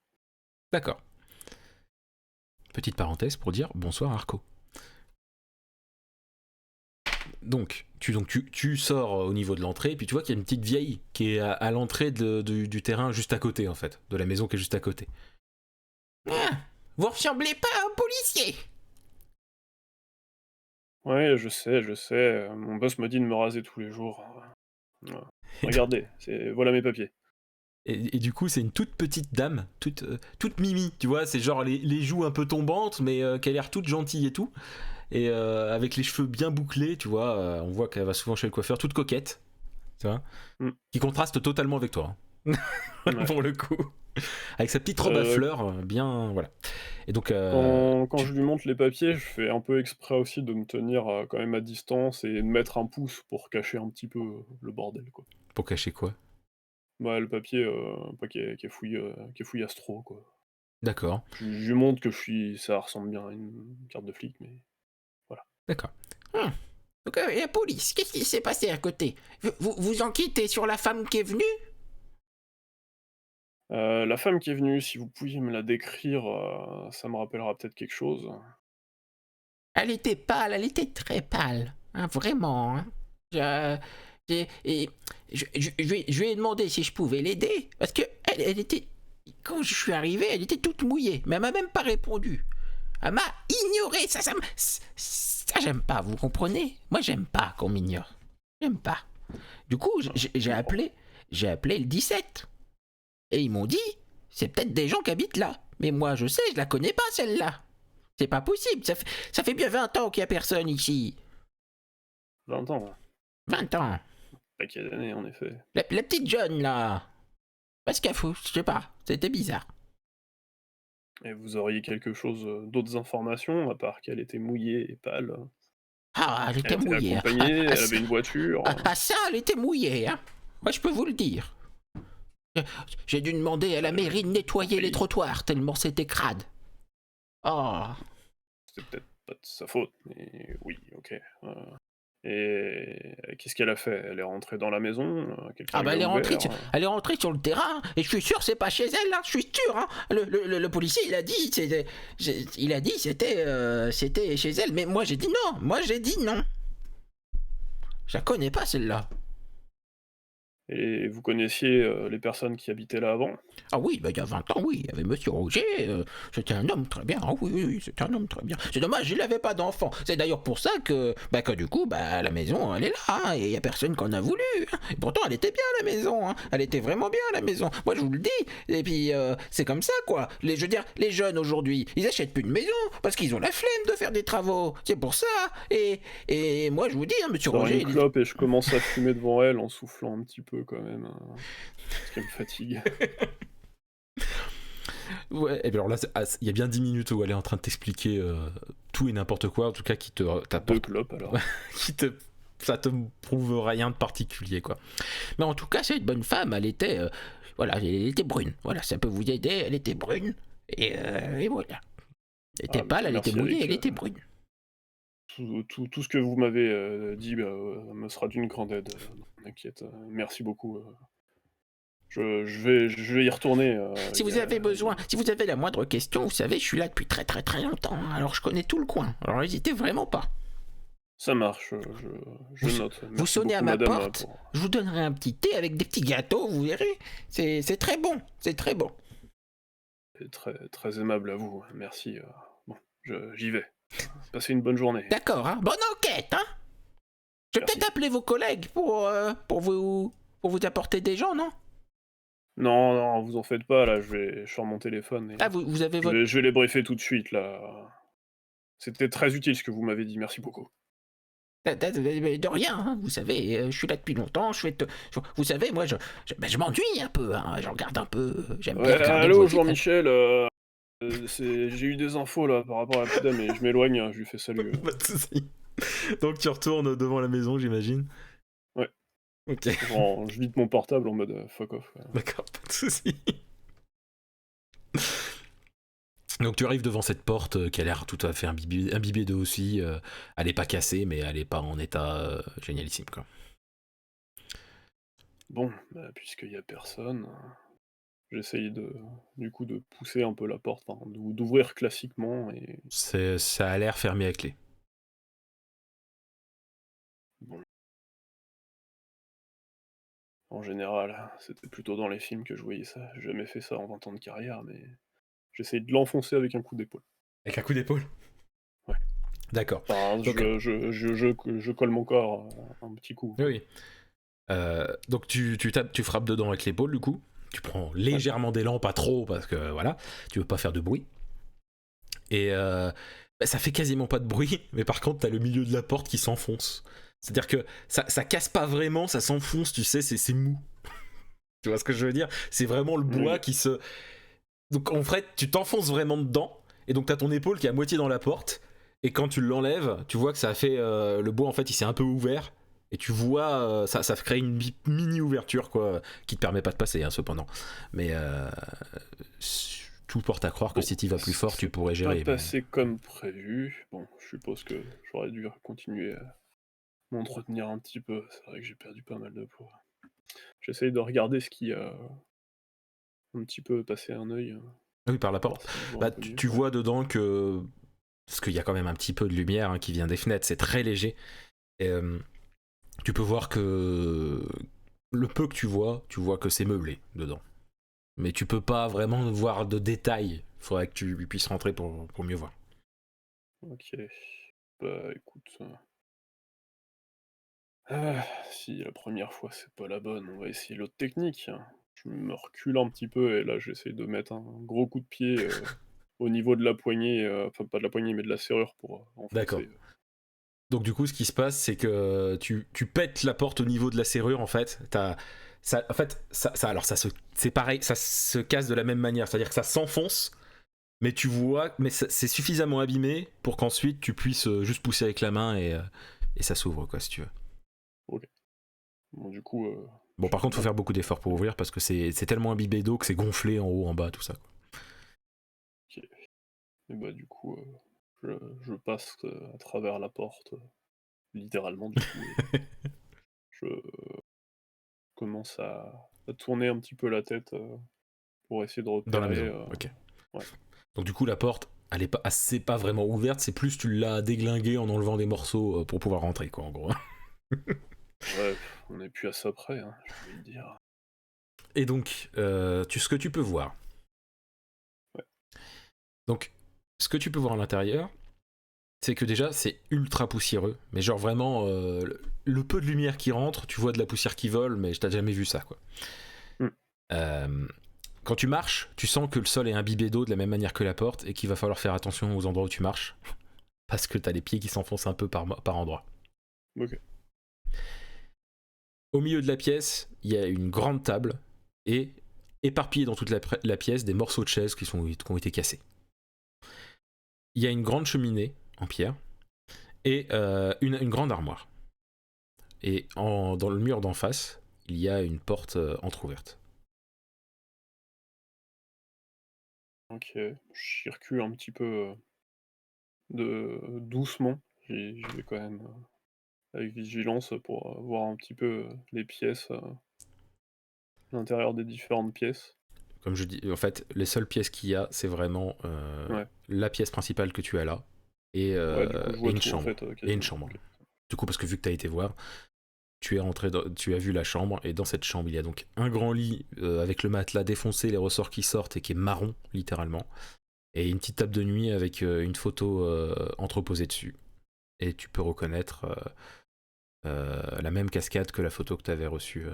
D'accord. Petite parenthèse pour dire bonsoir Arco. Donc tu sors au niveau de l'entrée, puis tu vois qu'il y a une petite vieille qui est à l'entrée du terrain juste à côté, en fait, de la maison qui est juste à côté. Ah, vous ressemblez pas à un policier! Ouais, je sais, mon boss me dit de me raser tous les jours. Regardez, voilà mes papiers. Et du coup, c'est une toute petite dame, toute mimi, tu vois, c'est genre les joues un peu tombantes, mais qui a l'air toute gentille et tout. Et avec les cheveux bien bouclés, tu vois, on voit qu'elle va souvent chez le coiffeur, toute coquette, tu vois, Mm. qui contraste totalement avec toi, hein. Ouais. Pour le coup. Avec sa petite robe à Euh, fleurs, bien, voilà. Et donc, quand je lui montre les papiers, je fais un peu exprès aussi de me tenir, quand même à distance et de mettre un pouce pour cacher un petit peu, le bordel, quoi. pour cacher quoi? Bah, le papier, pas qui est fouillastro, quoi. D'accord, Je lui montre que ça ressemble bien à une carte de flic, mais voilà. d'accord. Donc, la police, qu'est-ce qui s'est passé à côté? Vous enquêtez sur la femme qui est venue? La femme qui est venue, si vous pouviez me la décrire, ça me rappellera peut-être quelque chose. Elle était pâle, elle était très pâle, hein, vraiment. Hein. Je, et je lui ai demandé si je pouvais l'aider, parce que elle était, quand je suis arrivé, elle était toute mouillée, mais elle m'a même pas répondu. Elle m'a ignoré, ça j'aime pas, vous comprenez? Moi j'aime pas qu'on m'ignore, j'aime pas. Du coup, j'ai appelé le 17, et ils m'ont dit, c'est peut-être des gens qui habitent là, mais moi je sais, je la connais pas celle-là. C'est pas possible, ça fait bien 20 ans qu'il y a personne ici. 20 ans, 20 ans. paquet d'années en effet. La petite jeune là. Parce qu'elle fout, je sais pas, c'était bizarre. Et vous auriez quelque chose, d'autres informations, à part qu'elle était mouillée et pâle? Ah, elle Elle était était mouillée. accompagnée, elle avait une voiture? Ça, elle était mouillée, hein. Moi, je peux vous le dire. J'ai dû demander à la mairie de nettoyer oui. les trottoirs tellement c'était crade. Oh. C'était peut-être pas de sa faute, mais oui, OK. Et qu'est-ce qu'elle a fait? Elle est rentrée dans la maison, quelqu'un Ah bah lui a ouvert, elle est rentrée sur le terrain et je suis sûr c'est pas chez elle, hein, je suis sûr. Hein. Le policier il a dit c'était chez elle, mais moi j'ai dit non. Je la connais pas celle-là. et vous connaissiez, les personnes qui habitaient là avant? Ah oui, bah, il y a 20 ans, oui, il y avait Monsieur Roger, c'était un homme très bien, ah oui, c'était un homme très bien. C'est dommage, il n'avait pas d'enfant. C'est d'ailleurs pour ça que du coup, bah, la maison, elle est là, hein, et il n'y a personne qu'on a voulu. Hein. Et pourtant, elle était bien, la maison, hein. Elle était vraiment bien, la maison. Moi, je vous le dis. Et puis, c'est comme ça, quoi. Je veux dire, les jeunes aujourd'hui, ils achètent plus de maison parce qu'ils ont la flemme de faire des travaux. C'est pour ça. Et moi, je vous dis, hein, Monsieur Je sors Roger, une clope et je commence à fumer devant elle en soufflant un petit peu quand même, parce qu'elle me fatigue. Ouais, et bien alors là, il y a bien 10 minutes où elle est en train de t'expliquer tout et n'importe quoi, en tout cas qui te 2 t'apporte, clopes alors. ça te prouve rien de particulier, quoi. mais en tout cas, c'est une bonne femme. Elle était brune. Voilà, ça peut vous aider. Elle était brune. Et voilà. Elle était pâle, elle était Merci mouillée, avec, elle était brune. tout ce que vous m'avez, dit, me sera d'une grande aide, t'inquiète, merci beaucoup, je vais y retourner, Si vous avez besoin, si vous avez la moindre question, vous savez, je suis là depuis très très très longtemps. Hein, alors je connais tout le coin. Alors n'hésitez vraiment pas. Ça marche, je Vous, note. vous Merci sonnez à beaucoup ma madame, porte, pour je vous donnerai un petit thé avec des petits gâteaux, vous verrez. C'est très bon, c'est très bon. c'est très très aimable à vous, merci, bon, j'y vais. Passez une bonne journée. D'accord, hein. Bonne enquête, hein. Je vais Merci. peut-être appeler vos collègues pour vous apporter des gens, non? Non, non, vous en faites pas là, je suis sur mon téléphone et Ah, vous avez votre... je vais les briefer tout de suite là. C'était très utile ce que vous m'avez dit, merci beaucoup. De rien, hein, vous savez, je suis là depuis longtemps, vous savez, moi, je m'ennuie un peu, hein, je regarde un peu, j'aime bien Ouais, regarder allô vos Jean-Michel, j'ai eu des infos là par rapport à la petite dame et je m'éloigne, hein, je lui fais salut. Pas de soucis. Donc tu retournes devant la maison, j'imagine. Ouais. Ok, Genre, je vide mon portable en mode fuck off. Ouais. d'accord, pas de soucis. Donc tu arrives devant cette porte qui a l'air tout à fait imbibée d'eau aussi. Elle est pas cassée, mais elle est pas en état génialissime, quoi. Bon, puisqu'il y a personne, j'essaye du coup de pousser un peu la porte, enfin, d'ouvrir classiquement et Ça a l'air fermé à clé. bon. En général, c'était plutôt dans les films que je voyais ça. J'ai jamais fait ça en 20 ans de carrière, mais j'essaye de l'enfoncer avec un coup d'épaule. Avec un coup d'épaule. Ouais. D'accord. Enfin, Donc, je colle mon corps un petit coup. oui. Donc tu frappes dedans avec l'épaule, du coup. Tu prends légèrement d'élan, pas trop, parce que voilà, tu veux pas faire de bruit. Et ça fait quasiment pas de bruit, mais par contre, t'as le milieu de la porte qui s'enfonce. C'est-à-dire que ça casse pas vraiment, ça s'enfonce, tu sais, c'est mou. Tu vois ce que je veux dire? C'est vraiment le bois qui se... Donc en fait, tu t'enfonces vraiment dedans, et donc t'as ton épaule qui est à moitié dans la porte, et quand tu l'enlèves, tu vois que ça a fait... le bois, en fait, il s'est un peu ouvert, et tu vois, ça crée une mini ouverture, quoi, qui te permet pas de passer, hein, cependant. Mais tout porte à croire que si tu vas plus fort, tu pourrais gérer. Pas passé comme prévu. Bon, je suppose que j'aurais dû continuer à m'entretenir un petit peu. C'est vrai que j'ai perdu pas mal de poids. J'essaye de regarder ce qui a un petit peu passé un œil. Oui, par la porte. Bah, tu vois dedans que... Parce qu'il y a quand même un petit peu de lumière qui vient des fenêtres, c'est très léger. Et, tu peux voir que... Le peu que tu vois que c'est meublé dedans. Mais tu peux pas vraiment voir de détails. Il faudrait que tu puisses rentrer pour mieux voir. Ok. Bah écoute. Si la première fois c'est pas la bonne, on va essayer l'autre technique. Je me recule un petit peu et là j'essaie de mettre un gros coup de pied au niveau de la poignée, enfin pas de la poignée mais de la serrure pour enfoncer. D'accord. Donc du coup, ce qui se passe, c'est que tu pètes la porte au niveau de la serrure, en fait. C'est pareil, ça se casse de la même manière. C'est-à-dire que ça s'enfonce, mais tu vois, mais c'est suffisamment abîmé pour qu'ensuite tu puisses juste pousser avec la main et ça s'ouvre, quoi, si tu veux. Ok. Bon, du coup. Bon, par contre, faut faire beaucoup d'efforts pour ouvrir parce que c'est tellement imbibé d'eau que c'est gonflé en haut, en bas, tout ça, quoi. Ok. Et bah du coup, je passe à travers la porte littéralement du coup. Je commence à tourner un petit peu la tête pour essayer de Dans la repérer. maison, ok. Ouais. Donc du coup, la porte, elle est pas, c'est pas vraiment ouverte, c'est plus tu l'as déglinguée en enlevant des morceaux pour pouvoir rentrer, quoi, en gros. Ouais, on n'est plus à ça près, hein, je vais le dire. Et donc, ce que tu peux voir. Ouais. Donc, ce que tu peux voir à l'intérieur, c'est que déjà, c'est ultra poussiéreux. Mais genre vraiment, le peu de lumière qui rentre, tu vois de la poussière qui vole, mais je t'ai jamais vu ça, quoi. Mm. Quand tu marches, tu sens que le sol est imbibé d'eau de la même manière que la porte et qu'il va falloir faire attention aux endroits où tu marches. Parce que t'as les pieds qui s'enfoncent un peu par endroits. Ok. Au milieu de la pièce, il y a une grande table et éparpillés dans toute la pièce des morceaux de chaises qui ont été cassés. Il y a une grande cheminée en pierre et une grande armoire. Et dans le mur d'en face, il y a une porte entrouverte. Ok. J'y recule un petit peu doucement. J'y vais quand même avec vigilance pour voir un petit peu les pièces, l'intérieur des différentes pièces. Comme je dis, en fait, les seules pièces qu'il y a, c'est vraiment Ouais. la pièce principale que tu as là et, Ouais, du coup, je vois une tout en chambre. fait, Et une quasiment. chambre. Ok. Du coup, parce que vu que tu as été voir, tu as vu la chambre, et dans cette chambre, il y a donc un grand lit avec le matelas défoncé, les ressorts qui sortent et qui est marron, littéralement, et une petite table de nuit avec une photo entreposée dessus. Et tu peux reconnaître la même cascade que la photo que tu avais reçue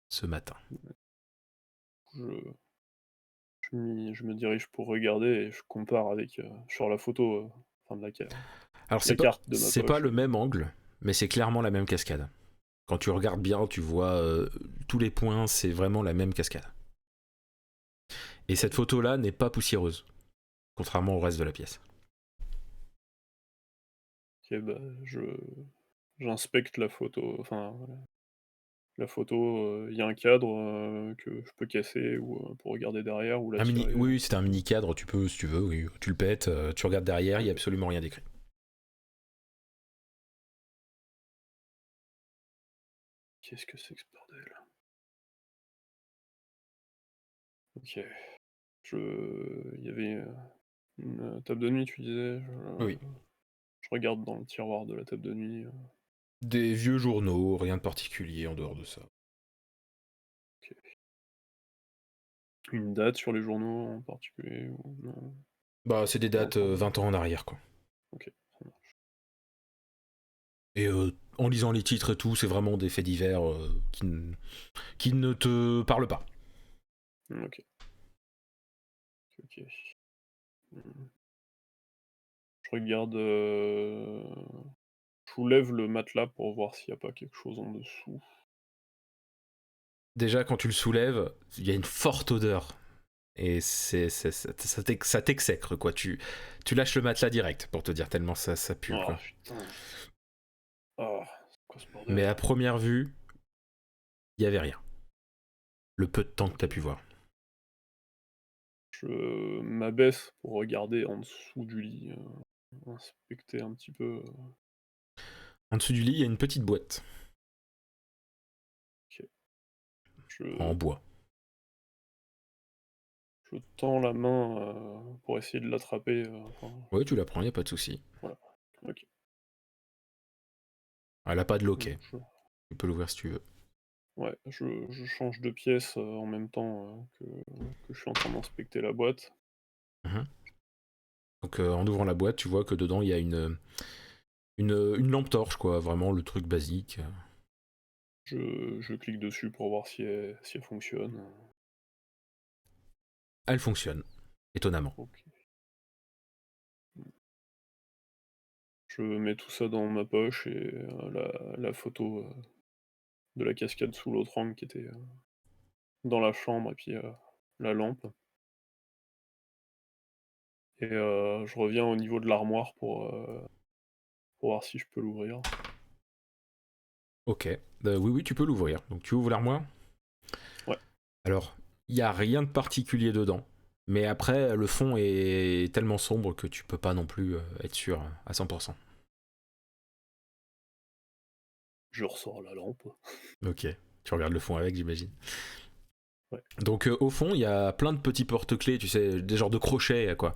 ce matin. Je, je me dirige pour regarder et je compare avec sur la photo, enfin de Alors, la carte de ma c'est pas poche. le même angle, mais c'est clairement la même cascade. Quand tu regardes bien, tu vois tous les points, c'est vraiment la même cascade. Et cette photo-là n'est pas poussiéreuse, contrairement au reste de la pièce. Ok, bah, j'inspecte la photo, enfin voilà. La photo, il y a un cadre que je peux casser ou pour regarder derrière ou la tirer. Oui, c'est un mini cadre, tu peux, si tu veux, oui, tu le pètes, tu regardes derrière, il n'y a Ok. absolument rien d'écrit. Qu'est-ce que c'est que ce bordel? Ok. Il y avait une table de nuit, tu disais. Oui. Je regarde dans le tiroir de la table de nuit. Des vieux journaux, rien de particulier en dehors de ça. Ok. Une date sur les journaux en particulier ou non? Bah, c'est des Pas dates encore. 20 ans en arrière, quoi. Ok, ça marche. Et en lisant les titres et tout, c'est vraiment des faits divers qui ne te parlent pas. Ok. Ok. Hmm. Je regarde. Je soulève le matelas pour voir s'il n'y a pas quelque chose en dessous. Déjà, quand tu le soulèves, il y a une forte odeur. Et ça t'exècre, quoi. Tu lâches le matelas direct, pour te dire, tellement ça pue, Oh quoi. putain. Ah, c'est quoi ce Mais bordel? à première vue, il n'y avait rien. Le peu de temps que tu as Ok. pu voir. Je m'abaisse pour regarder en dessous du lit, inspecter un petit peu. En dessous du lit, il y a une petite boîte Ok. en Je, bois. je tends la main pour essayer de l'attraper. Enfin, Ouais, tu la prends, il n'y a pas de souci. voilà. Ok. Elle a pas de Donc, loquet. Tu peux l'ouvrir si tu veux. ouais, je change de pièce en même temps que je suis en train d'inspecter la boîte. Mhm. Donc en ouvrant la boîte, tu vois que dedans il y a une lampe torche, quoi, vraiment le truc basique. Je clique dessus pour voir si elle fonctionne. Elle fonctionne, étonnamment. Ok. Je mets tout ça dans ma poche et la photo de la cascade sous l'autre angle qui était dans la chambre et puis la lampe. Et je reviens au niveau de l'armoire pour voir si je peux l'ouvrir. Ok, oui, oui, tu peux l'ouvrir. Donc tu ouvres l'armoire. Ouais. Alors, il n'y a rien de particulier dedans. Mais après, le fond est tellement sombre que tu peux pas non plus être sûr à 100%. Je ressors la lampe. Ok. Tu regardes le fond avec, j'imagine. Ouais. Donc au fond, il y a plein de petits porte-clés, tu sais, des genres de crochets, quoi,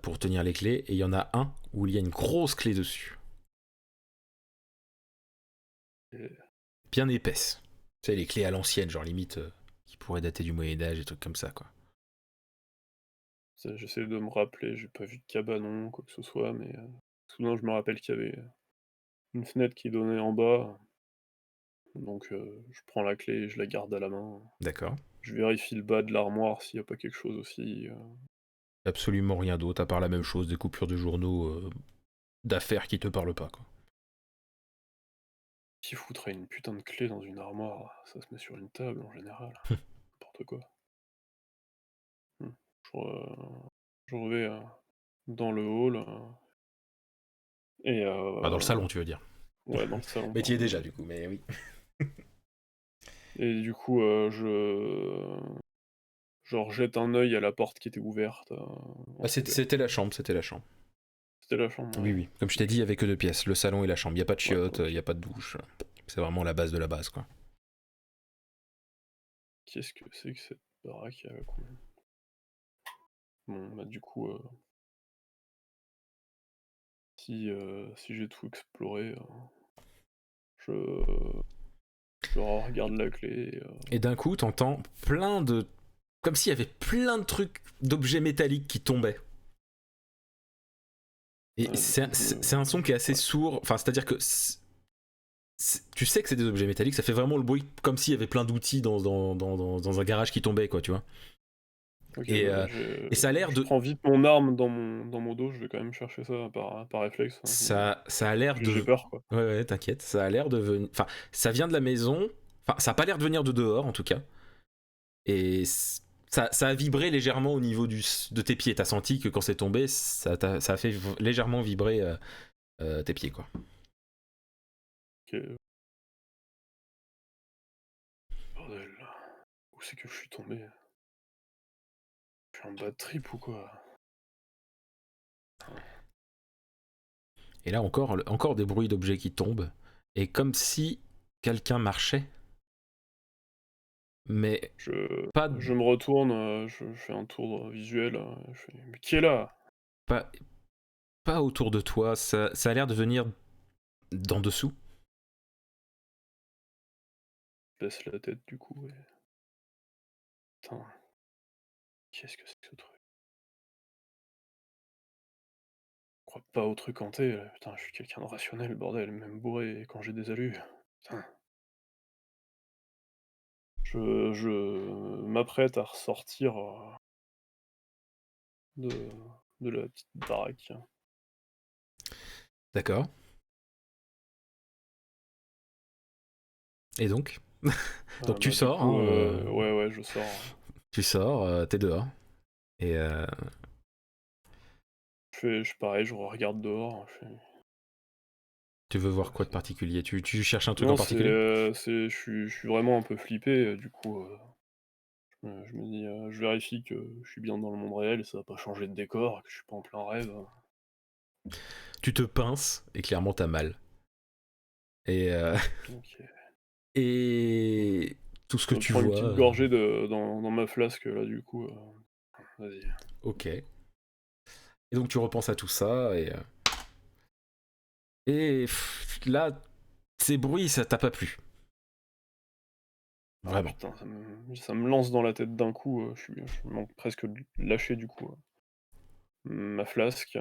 pour tenir les clés. Et il y en a un où il y a une grosse clé dessus, Et bien épaisse. Tu sais, les clés à l'ancienne, genre limite, qui pourraient dater du Moyen-Âge, et trucs comme ça, quoi. j'essaie de me rappeler, j'ai pas vu de cabanon, quoi que ce soit, mais soudain je me rappelle qu'il y avait une fenêtre qui donnait en bas, donc je prends la clé et je la garde à la main. D'accord. Je vérifie le bas de l'armoire s'il y a pas quelque chose aussi. Absolument rien d'autre, à part la même chose, des coupures de journaux d'affaires qui te parlent pas, quoi. Qui foutrait une putain de clé dans une armoire? Ça se met sur une table en général. N'importe quoi. Mmh. Je vais, dans le hall, et Enfin, dans le salon, tu veux dire. ouais, dans le salon, Mais tu y es pardon. déjà, du coup, mais oui. Et du coup, je rejette un œil à la porte qui était ouverte, entrouverte. C'était la chambre, c'était la chambre. C'était la chambre, Oui, ouais. oui. Comme je t'ai dit, il y avait que 2 pièces, le salon et la chambre. Il n'y a pas de Ouais, chiottes, il OK. n'y a pas de douche. C'est vraiment la base de la base, quoi. Qu'est-ce que c'est que cette baraque à la con? Bon, bah, du coup, si j'ai tout exploré, je je regarde la clé et Et d'un coup, t'entends plein de... Comme s'il y avait plein de trucs, d'objets métalliques qui tombaient. Et du coup, c'est un son qui est assez ouais. sourd. Enfin, c'est-à-dire que... tu sais que c'est des objets métalliques, ça fait vraiment le bruit comme s'il y avait plein d'outils dans un garage qui tombait, quoi, tu vois. OK, Et, bah, et ça a l'air je de... prends vite mon arme dans mon dos, je vais quand même chercher ça par réflexe, hein, Ça a l'air j'ai de... peur, quoi. Ouais, ouais, t'inquiète. Ça a l'air de venir... Enfin, ça vient de la maison. Enfin, ça a pas l'air de venir de dehors, en tout cas. Et ça a vibré légèrement au niveau de tes pieds. T'as senti que quand c'est tombé, ça a fait légèrement vibrer tes pieds, quoi. OK. Bordel, où c'est que je suis tombé? Je suis en bad trip ou quoi? Et là encore des bruits d'objets qui tombent. Et comme si quelqu'un marchait, mais Je pas, je me retourne, je fais un tour visuel, je fais: «Mais qui est là?» pas, pas autour de toi. Ça a l'air de venir d'en dessous. Je baisse la tête du coup et putain, qu'est-ce que c'est que ce truc? Je crois pas au truc hanté, putain, je suis quelqu'un de rationnel, bordel, même bourré quand j'ai des alus. Putain. Je m'apprête à ressortir, de de la petite baraque. D'accord. Et donc Donc tu Bah, du sors, coup, hein, ouais, je sors. tu sors, t'es dehors. Et Je pareil, je regarde dehors, je fais: tu veux voir «Quoi, quoi de c'est?» particulier? Tu cherches un truc en Non, particulier? je suis vraiment un peu flippé, du coup, je me dis, je vérifie que je suis bien dans le monde réel et ça va pas changer de décor, que je suis pas en plein rêve. Tu te pinces et clairement t'as mal. Et, OK. et tout ce Je que me tu prends une vois, petite gorgée dans ma flasque là, du coup, vas-y. ok. Et donc tu repenses à tout ça et là, ces bruits, ça t'a pas plu. Ah Vraiment. putain, ça me lance dans la tête d'un coup, je manque presque de lâcher du coup, ma flasque,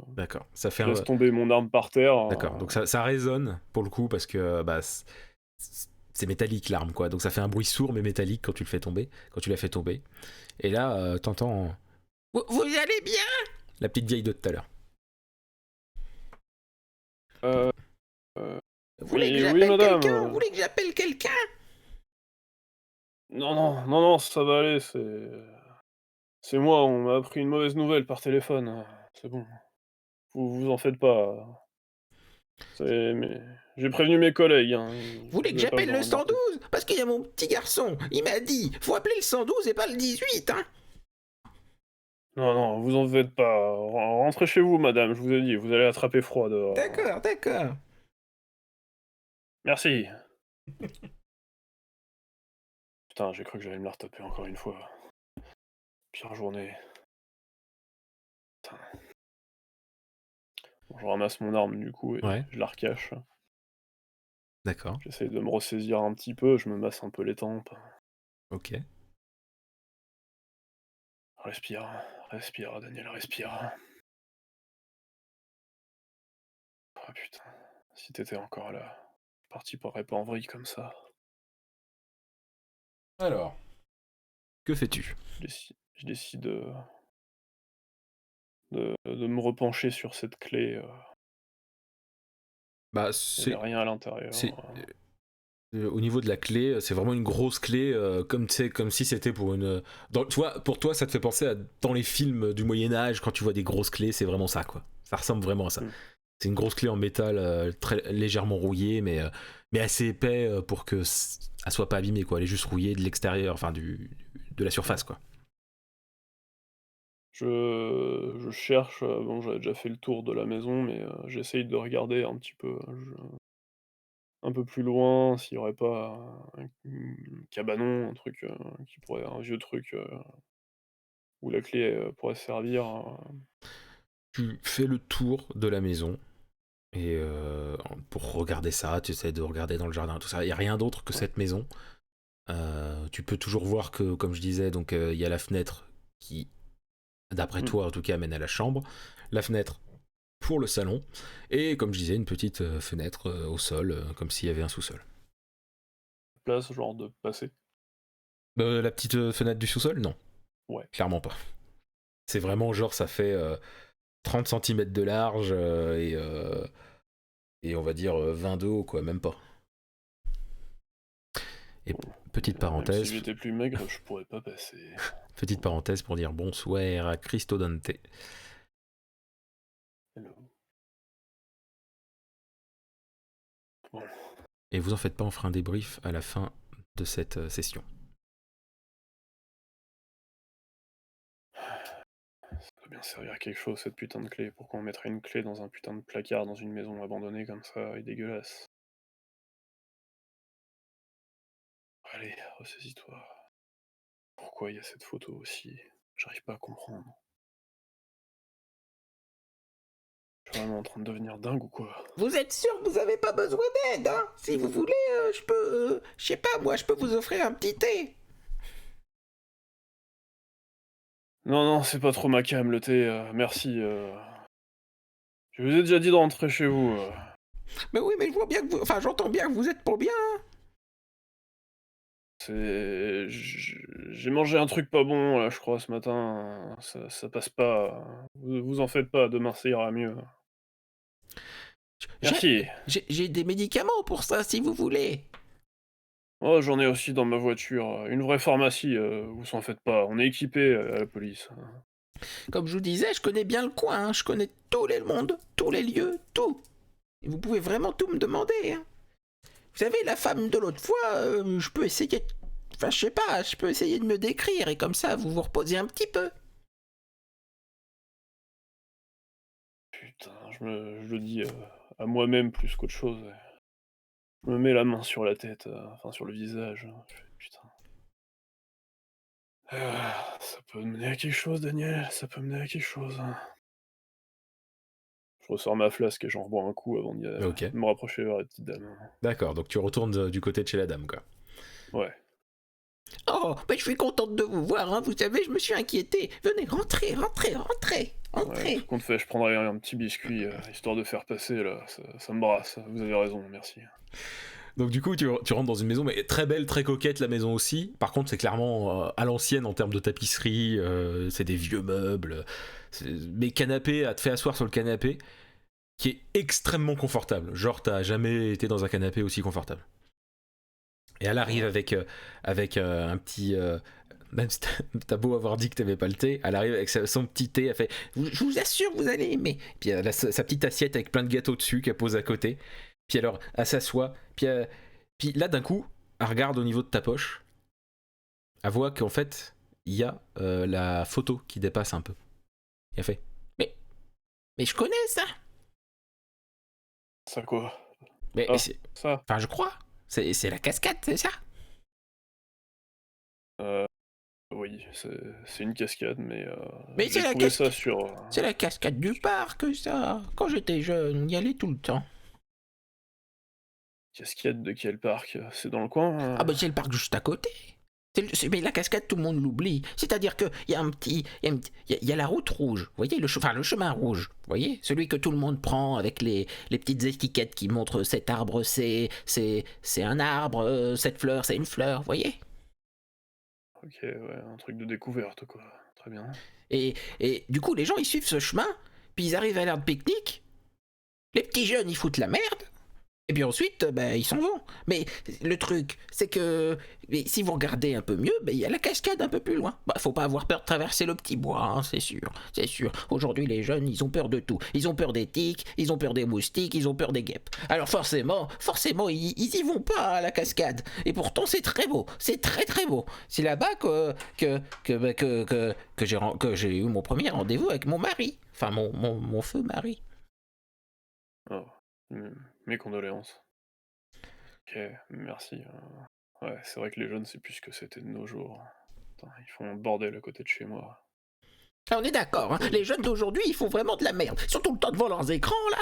D'accord. Ça fait je laisse un... tomber mon arme par terre, D'accord. Donc ça résonne pour le coup parce que bah, c'est métallique l'arme, quoi. Donc ça fait un bruit sourd mais métallique quand tu le fais tomber, quand tu la fais tomber. Et là, t'entends vous allez bien, la petite vieille de tout à l'heure. heu heu, Vous voulez que oui, oui j'appelle madame, quelqu'un? Vous voulez que j'appelle quelqu'un? non, non, non, non, ça va aller, c'est moi, on m'a appris une mauvaise nouvelle par téléphone, c'est bon. Vous en faites pas, mais j'ai prévenu mes collègues, hein, Vous voulez vous que allez pas j'appelle vous en le remettre. 112? Parce qu'il y a mon petit garçon, il m'a dit, faut appeler le 112 et pas le 18, hein? Non, non, vous en faites pas, rentrez chez vous madame, je vous ai dit, vous allez attraper froid dehors. D'accord, d'accord. Merci. Putain, j'ai cru que j'allais me la retaper encore une fois. Pire journée. Putain. Bon, je ramasse mon arme du coup et Ouais, je la recache. d'accord, J'essaye de me ressaisir un petit peu, je me masse un peu les tempes. ok. Respire, respire, Daniel, respire. Ah putain, si t'étais encore là, parti paraît pas en vrille comme ça. Alors, que fais-tu? Je décide de me repencher sur cette clé. Bah, Il n'y avait rien à l'intérieur. c'est au niveau de la clé, c'est vraiment une grosse clé, comme tu sais, comme si c'était pour une. Tu vois, pour toi, ça te fait penser à dans les films du Moyen Âge quand tu vois des grosses clés, c'est vraiment ça, quoi. Ça ressemble vraiment à ça. Hmm. C'est une grosse clé en métal, très légèrement rouillée, mais assez épais pour que elle soit pas abîmée, quoi. Elle est juste rouillée de l'extérieur, enfin de la surface, quoi. Je cherche, bon, j'avais déjà fait le tour de la maison, mais j'essaye de regarder un petit peu, un peu plus loin, s'il y aurait pas cabanon, un truc, un vieux truc, où la clé, pourrait servir, Tu fais le tour de la maison. Et pour regarder ça, tu essaies de regarder dans le jardin, tout ça. Il n'y a rien d'autre que ouais. cette maison. Tu peux toujours voir que, comme je disais, donc il y a la fenêtre qui, d'après Mmh. toi en tout cas, mène à la chambre. La fenêtre pour le salon. Et comme je disais, une petite fenêtre au sol, comme s'il y avait un sous-sol. Place, genre de passer. La petite fenêtre du sous-sol. Non, Ouais. clairement pas. C'est vraiment genre, ça fait 30 cm de large et on va dire 20 de haut, quoi, même pas. Et Bon, petite même si parenthèse, j'étais plus maigre, je pourrais pas passer. petite parenthèse pour dire bonsoir à Cristo Dante. Hello. Bon, Et vous en faites pas, on fera un débrief à la fin de cette session. ça doit bien servir à quelque chose cette putain de clé. Pourquoi on mettrait une clé dans un putain de placard dans une maison abandonnée comme ça et dégueulasse? Allez, ressaisis-toi. Pourquoi il y a cette photo aussi? J'arrive pas à comprendre. Je suis vraiment en train de devenir dingue ou quoi? Vous êtes sûr que vous avez pas besoin d'aide, hein? Si vous voulez, je peux... je sais pas, moi, je peux vous offrir un petit thé. Non, non, c'est pas trop ma came le thé, merci. Je vous ai déjà dit de rentrer chez vous. Mais oui, mais je vois bien que vous... Enfin, j'entends bien que vous êtes pour bien. J'ai mangé un truc pas bon là, je crois, ce matin. Ça passe pas. Vous en faites pas, demain ça ira mieux. J'ai Merci. j'ai des médicaments pour ça, si vous voulez. Oh, j'en ai aussi dans ma voiture. Une vraie pharmacie, vous en faites pas. On est équipé à la police. Comme je vous disais, je connais bien le coin, hein. Je connais tous les mondes, tous les lieux, tout. Et vous pouvez vraiment tout me demander, hein. Vous savez, la femme de l'autre fois, je peux essayer... Enfin, je sais pas, je peux essayer de me décrire, et comme ça, vous vous reposez un petit peu. Putain, je le dis à moi-même plus qu'autre chose. Je me mets la main sur la tête, enfin sur le visage. Je fais, putain. Ça peut mener à quelque chose, Daniel. Ça peut mener à quelque chose. Je ressors ma flasque et j'en rebois un coup avant Ok, de me rapprocher vers la petite dame. d'accord, donc tu retournes du côté de chez la dame, quoi. Ouais. Oh, mais je suis contente de vous voir, hein. Vous savez, je me suis inquiétée. Venez, rentrez, rentrez, rentrez, Ouais, tout entrez. compte fait, je prendrais un petit biscuit, histoire de faire passer là, ça me brasse. Vous avez raison, merci. Donc du coup, tu rentres dans une maison, mais très belle, très coquette la maison aussi. Par contre, c'est clairement à l'ancienne en termes de tapisserie, c'est des vieux meubles. Mais canapé, à te faire asseoir sur le canapé, qui est extrêmement confortable. Genre, t'as jamais été dans un canapé aussi confortable. Et elle arrive Ouais. avec un petit. Même si t'as beau avoir dit que t'aimais pas le thé, elle arrive avec son petit thé, elle fait je vous assure, vous allez aimer. Puis elle a sa petite assiette avec plein de gâteaux dessus qu'elle pose à côté. Puis alors, elle s'assoit. Puis là, d'un coup, elle regarde au niveau de ta poche. Elle voit qu'en fait, il y a la photo qui dépasse un peu. Et elle fait Mais je connais ça. Ça quoi? Mais Ah, c'est... ça. Enfin, je crois. C'est la cascade, c'est ça? Euh, oui, c'est une cascade, mais Mais j'ai trouvé ça sur... c'est la cascade du parc, ça. Quand j'étais jeune, on y allait tout le temps. Cascade de quel parc? C'est dans le coin? Ah bah c'est le parc juste à côté. Mais la cascade, tout le monde l'oublie. C'est-à-dire qu'il y a un petit... Il y a la route rouge, vous voyez, le chemin rouge, vous voyez, celui que tout le monde prend avec les petites étiquettes qui montrent cet arbre, c'est un arbre, cette fleur, c'est une fleur, vous voyez. Ok, ouais, un truc de découverte, quoi. Très bien. Et du coup, les gens, ils suivent ce chemin, puis ils arrivent à l'heure de pique-nique, les petits jeunes, ils foutent la merde, et puis ensuite, ben, ils s'en vont. Mais le truc, c'est que si vous regardez un peu mieux, ben, il y a la cascade un peu plus loin. Bah, faut pas avoir peur de traverser le petit bois, hein, c'est sûr. C'est sûr. Aujourd'hui, les jeunes, ils ont peur de tout. Ils ont peur des tiques, ils ont peur des moustiques, ils ont peur des guêpes. Alors forcément, ils y vont pas à la cascade. Et pourtant, c'est très beau. C'est très très beau. C'est là-bas que j'ai eu mon premier rendez-vous avec mon mari. Enfin, mon feu mari. Oh, mes condoléances. Ok, merci. Ouais, c'est vrai que les jeunes, c'est plus ce que c'était de nos jours. Putain, ils font un bordel à côté de chez moi. Ah, on est d'accord, hein. Les jeunes d'aujourd'hui, ils font vraiment de la merde. Ils sont tout le temps devant leurs écrans, là.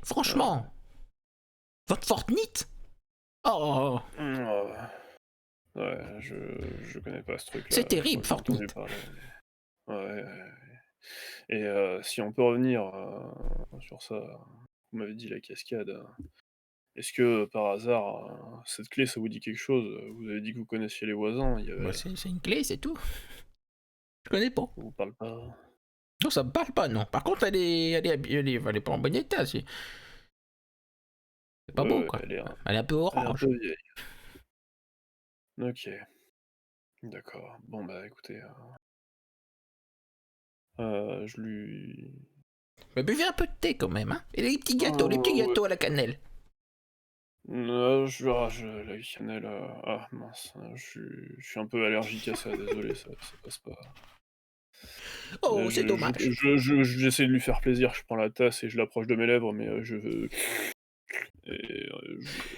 Franchement. Votre Fortnite. Oh, Ouais, je connais pas ce truc-là. c'est terrible, Je crois que j'ai entendu Fortnite. parler, mais- Ouais. Et si on peut revenir sur ça, vous m'avez dit la cascade. Est-ce que par hasard, cette clé, ça vous dit quelque chose? Vous avez dit que vous connaissiez les voisins. Bah, c'est une clé, c'est tout. Je connais pas. Ça vous parle pas? Non, ça me parle pas, non. Par contre, elle est pas en bon état, c'est pas beau, Ouais, quoi. elle est Elle est un peu orange. peu vieille. Ok, d'accord. Bon bah écoutez, je lui... Mais buvez un peu de thé, quand même, hein. Et les petits Ouais. gâteaux à la cannelle. La cannelle... Ah mince, je suis un peu allergique à ça, désolé, ça passe pas. Oh, c'est dommage. J'essaie de lui faire plaisir, je prends la tasse et je l'approche de mes lèvres, mais je veux... Et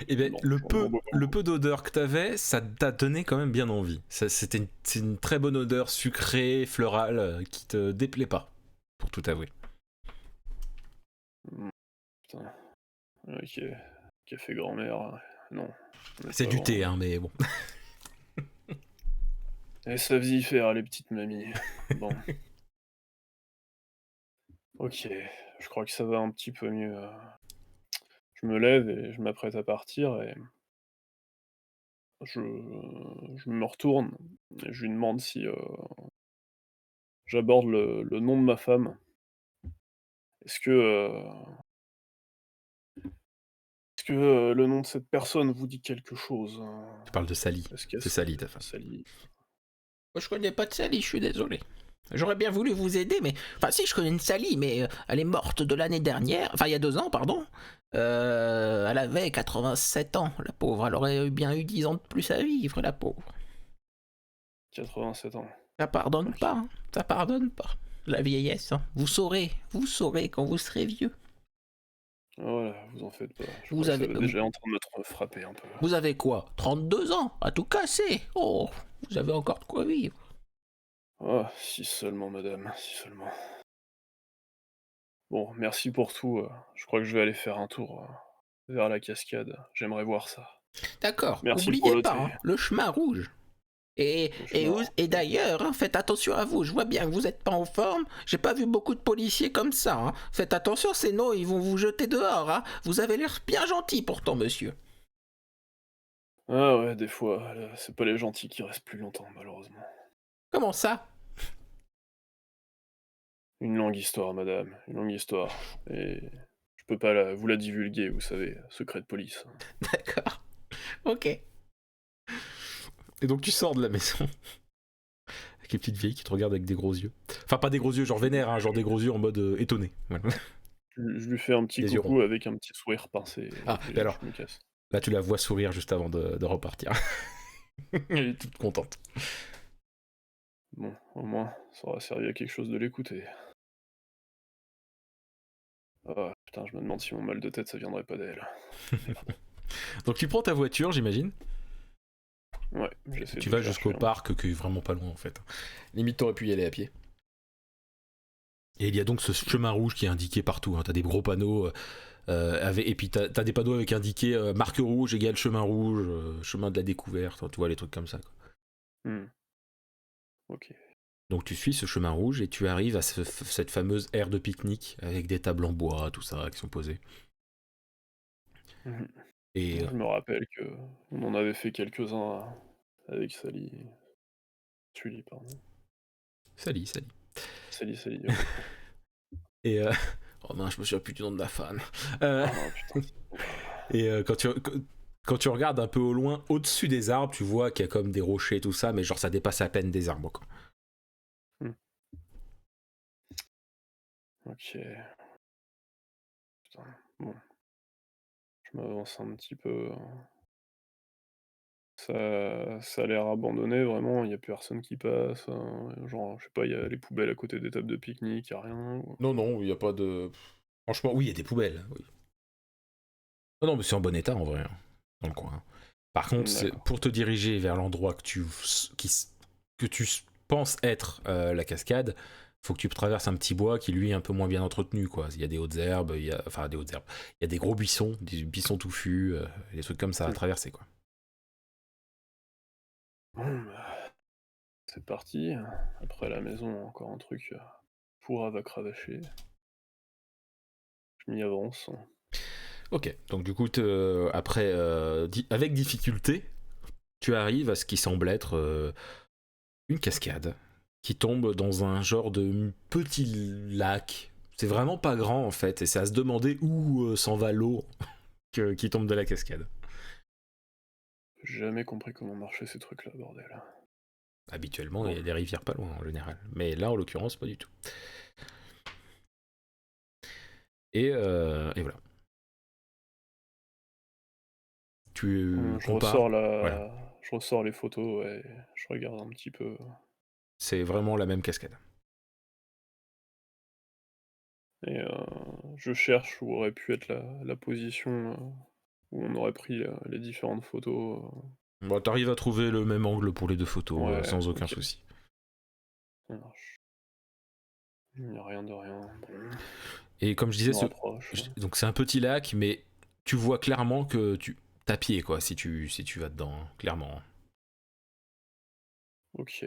Eh ben, non, le j'en bois pas. peu d'odeur que t'avais, ça t'a donné quand même bien envie. C'est une très bonne odeur sucrée, florale, qui te déplaît pas, pour tout avouer. Putain. Ok. Café grand-mère, non. C'est du thé, hein, mais bon. Elles savent y faire, les petites mamies. Bon. Ok, je crois que ça va un petit peu mieux. Je me lève et je m'apprête à partir et je, je me retourne et je lui demande si j'aborde le nom de ma femme. Est-ce que, le nom de cette personne vous dit quelque chose? Tu parles de Sally. Est-ce qu'elle C'est Sally, ta femme. Sally? Moi, je connais pas de Sally, je suis désolé. J'aurais bien voulu vous aider, mais... Enfin, si, je connais une Sally, mais elle est morte de l'année dernière. Enfin, il y a 2 ans, pardon. Elle avait 87 ans, la pauvre. Elle aurait bien eu 10 ans de plus à vivre, la pauvre. 87 ans. Ça pardonne Ok. pas, hein. Ça pardonne pas. La vieillesse, hein. Vous saurez quand vous serez vieux. Voilà, vous en faites pas. Je Vous crois que ça avez, va déjà en train de me frapper un peu. vous avez quoi? 32 ans, à tout casser. Oh, vous avez encore de quoi vivre. Oh, si seulement, madame, si seulement. Bon, merci pour tout. Je crois que je vais aller faire un tour vers la cascade. J'aimerais voir ça. D'accord, Merci pour oubliez le pas, thé. hein, le chemin rouge. Le chemin rouge. Et d'ailleurs, hein, faites attention à vous. Je vois bien que vous n'êtes pas en forme. J'ai pas vu beaucoup de policiers comme ça, hein. Faites attention, sinon ils vont vous jeter dehors, hein. Vous avez l'air bien gentil pourtant, monsieur. Ah ouais, des fois, là, c'est pas les gentils qui restent plus longtemps, malheureusement. Comment ça? Une longue histoire, madame, une longue histoire. Et je peux pas vous la divulguer, vous savez, secret de police. D'accord. Ok. Et donc tu sors de la maison. Avec les petites vieilles qui te regardent avec des gros yeux. Enfin, pas des gros yeux genre vénère, hein, genre des gros yeux en mode étonné. Voilà. Je lui fais un petit Les yeux coucou avec un petit sourire pincé. Et Ah, puis et alors je me casse. Là, tu la vois sourire juste avant de repartir. Elle est toute contente. Bon, au moins, ça aura servi à quelque chose de l'écouter. Ah, Putain, je me demande si mon mal de tête, ça viendrait pas d'elle. Donc tu prends ta voiture, j'imagine. Ouais, j'essaie Tu de vas chercher jusqu'au un- parc, qui est vraiment pas loin en fait. Limite, t'aurais pu y aller à pied. Et il y a donc ce chemin rouge qui est indiqué partout. Hein. T'as des gros panneaux, et puis t'as des panneaux avec indiqué marque rouge égale chemin rouge, chemin de la découverte. Tu vois les trucs comme ça. Quoi. Hmm. Ok. Donc tu suis ce chemin rouge et tu arrives à cette fameuse aire de pique-nique avec des tables en bois, tout ça, qui sont posées. Mhm. Et Je me rappelle que on en avait fait quelques-uns avec Sally. Sully, pardon. salut. Sally, ouais. Et oh mince, je me souviens plus du nom de la femme. Euh, Ah putain. et quand tu regardes un peu au loin, au-dessus des arbres, tu vois qu'il y a comme des rochers et tout ça, mais genre ça dépasse à peine des arbres. Quoi. Ok. Putain. Bon. Je m'avance un petit peu. Ça a l'air abandonné, vraiment, il n'y a plus personne qui passe. Genre, je sais pas, il y a les poubelles à côté des tables de pique-nique, il n'y a rien. Non, il n'y a pas de. Franchement, oui, il y a des poubelles. Oui. Non, mais c'est en bon état en vrai, hein, dans le coin. Par contre, D'accord. pour te diriger vers l'endroit que tu penses être la cascade, faut que tu traverses un petit bois qui lui est un peu moins bien entretenu. Quoi. Il y a des hautes herbes, enfin des hautes herbes. Il y a des gros buissons, des buissons touffus, des trucs comme ça à Hmm. traverser. Quoi. Bon, bah, c'est parti. Après la maison, encore un truc pourra va cravacher. Je m'y avance. Ok, donc du coup, après, avec difficulté, tu arrives à ce qui semble être une cascade qui tombe dans un genre de petit lac. C'est vraiment pas grand en fait, et c'est à se demander où s'en va l'eau qui tombe de la cascade. J'ai jamais compris comment marchaient ces trucs-là, bordel. Habituellement, il Bon. y a des rivières pas loin en général, mais là en l'occurrence, pas du tout. Et voilà. Tu Je compares, ressors voilà, je ressors les photos et je regarde un petit peu. c'est vraiment la même cascade. Et je cherche où aurait pu être la position où on aurait pris les différentes photos. Bon, t'arrives à trouver le même angle pour les deux photos Ouais, sans aucun ok, souci. ça marche. Il n'y a rien de rien. Bon, Et comme je je disais, me rapproche. donc c'est un petit lac, mais tu vois clairement que t'as pied quoi si tu vas dedans, hein, clairement. Ok.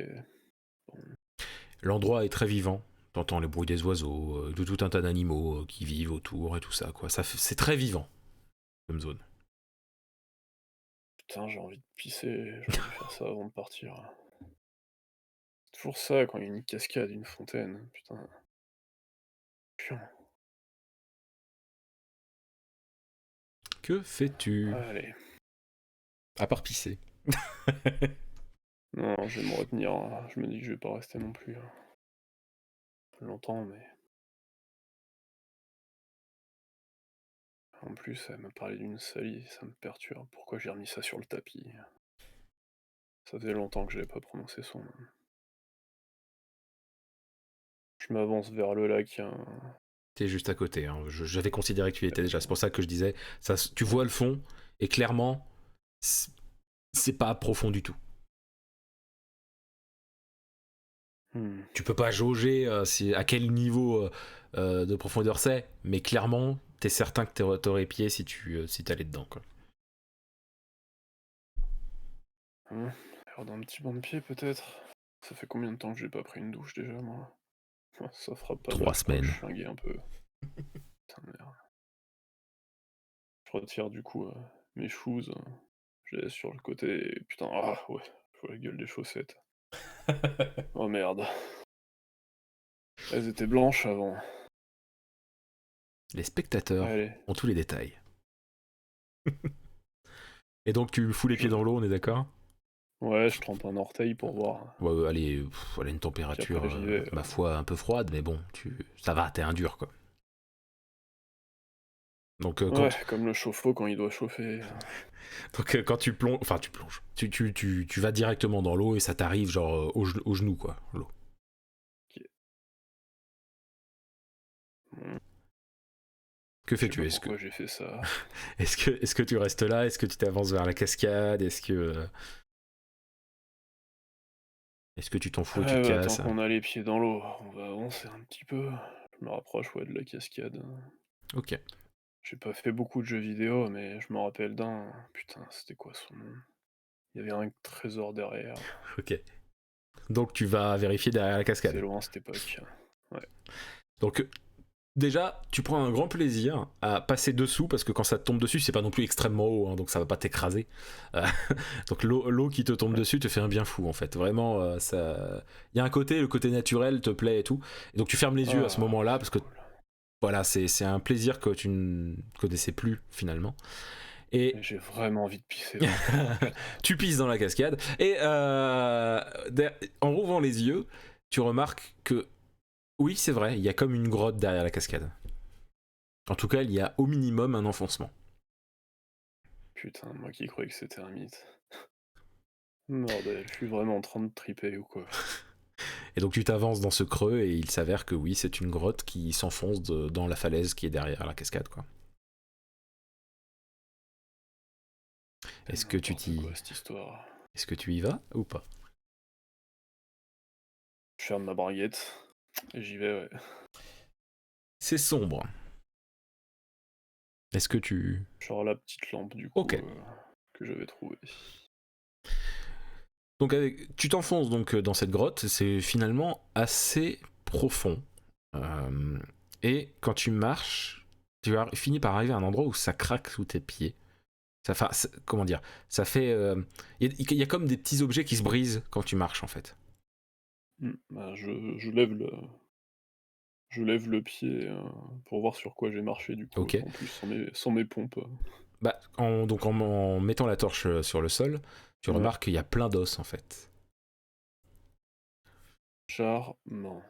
L'endroit est très vivant. T'entends les bruits des oiseaux, de tout un tas d'animaux qui vivent autour et tout ça quoi. C'est très vivant comme zone. Putain, j'ai envie de pisser. J'aurais dû faire ça avant de partir. C'est toujours ça quand il y a une cascade, une fontaine. Putain. Chiant. Que fais-tu Allez. à part pisser? Non, je vais me retenir. Je me dis que je vais pas rester non plus longtemps, mais en plus, elle m'a parlé d'une Sally, ça me perturbe. Pourquoi j'ai remis ça sur le tapis? Ça faisait longtemps que j'avais pas prononcé son nom. Je m'avance vers le lac. T'es juste à côté. Hein. J'avais considéré que tu y étais déjà. C'est pour ça que je disais, ça, tu vois le fond et clairement, c'est pas profond du tout. Tu peux pas jauger à quel niveau de profondeur c'est, mais clairement, t'es certain que t'aurais pied si t'allais dedans. Quoi. Alors d'un petit banc de pied peut-être. Ça fait combien de temps que j'ai pas pris une douche déjà, moi? Ça fera pas 3 mal, je crois que je semaines. suis flingué un peu. Putain de merde. Je retire du coup mes shoes. Je les laisse sur le côté. Et putain, ah ouais, je vois la gueule des chaussettes. Oh merde. Elles étaient blanches avant. Les spectateurs Allez, ont tous les détails. Et donc tu fous les je... pieds dans l'eau, on est d'accord? Ouais, je trempe un orteil pour voir. Ouais, elle a une Puis température, après j'y vais. ma foi, un peu froide, mais bon, ça va, t'es un dur, quoi. Donc, Ouais, comme le chauffe-eau quand il doit chauffer. quand tu plonges, enfin tu plonges, tu vas directement dans l'eau et ça t'arrive genre au genou, quoi, l'eau. Ok. Bon. Que Je sais fais-tu? pas pourquoi j'ai fait ça. Est-ce que tu restes là? Est-ce que tu t'avances vers la cascade? Est-ce que tu t'en fous et tu te Tant casses? qu'on a les pieds dans l'eau, on va avancer un petit peu. Je me rapproche de la cascade. Ok. J'ai pas fait beaucoup de jeux vidéo, mais je me rappelle d'un. Putain, c'était quoi son nom? Il y avait un trésor derrière. Ok. Donc tu vas vérifier derrière la C'est cascade. loin cette époque. Ouais. Donc déjà, tu prends un grand plaisir à passer dessous parce que quand ça te tombe dessus, c'est pas non plus extrêmement haut, hein, donc ça va pas t'écraser. Euh, donc l'eau qui te tombe dessus te fait un bien fou en fait. Vraiment, il y a un côté, le côté naturel te plaît et tout. Et donc tu fermes les yeux à ce moment-là parce que cool. voilà, c'est un plaisir que tu ne connaissais plus finalement. Et J'ai vraiment envie de pisser. tu pisses dans la cascade et en rouvrant les yeux, tu remarques que oui, c'est vrai, il y a comme une grotte derrière la cascade. En tout cas, il y a au minimum un enfoncement. Putain, moi qui croyais que c'était un mythe. Bordel, je suis vraiment en train de triper ou quoi? Et donc tu t'avances dans ce creux et il s'avère que oui, c'est une grotte qui s'enfonce dans la falaise qui est derrière la cascade, quoi. Est-ce que tu N'importe quoi cette histoire. Est-ce que tu y vas ou pas? Je ferme ma braguette et j'y vais, ouais. C'est sombre. Est-ce que tu... Genre la petite lampe du coup Ok. que j'avais trouvée. Donc tu t'enfonces donc dans cette grotte, c'est finalement assez profond. Et quand tu marches, finis par arriver à un endroit où ça craque sous tes pieds. Comment dire? Ça fait... Il y a comme des petits objets qui se brisent quand tu marches en fait. Bah, je lève le pied pour voir sur quoi j'ai marché du coup. Ok. En plus sans mes pompes. Bah, en mettant la torche sur le sol, tu Ouais. remarques qu'il y a plein d'os en fait. Charmant.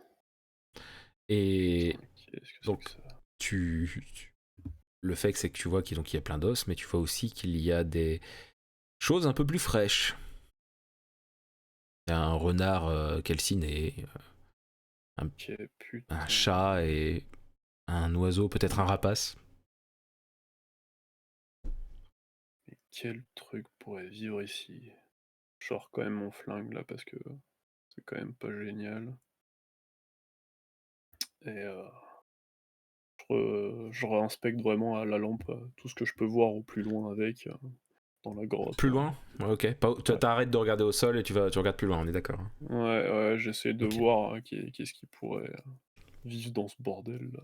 Et Qu'est-ce que donc, c'est que ça? le fait c'est que tu vois qu'il y a plein d'os, mais tu vois aussi qu'il y a des choses un peu plus fraîches. Il y a un renard calciné, Ok, putain. un chat et un oiseau, peut-être un rapace. Mais quel truc pourrait vivre ici? Je sors quand même mon flingue là parce que c'est quand même pas génial. Et je réinspecte vraiment à la lampe tout ce que je peux voir au plus loin avec dans la grotte. Plus loin? Ouais, ok. T'arrêtes de regarder au sol et tu regardes plus loin, on est d'accord. Hein. Ouais, j'essaie de Ok. voir qu'est-ce qui pourrait vivre dans ce bordel là.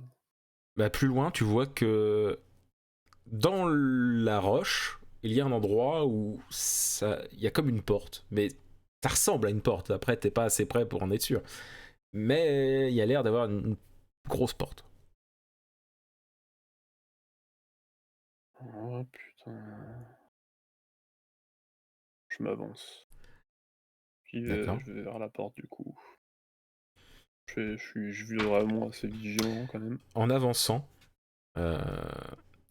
Bah, plus loin, tu vois que dans la roche, il y a un endroit où il y a comme une porte, mais ça ressemble à une porte. Après, t'es pas assez près pour en être sûr. Mais il y a l'air d'avoir une grosse porte. Oh putain. Je m'avance. D'accord. Je vais vers la porte du coup. Je suis vraiment assez vigilant quand même. En avançant,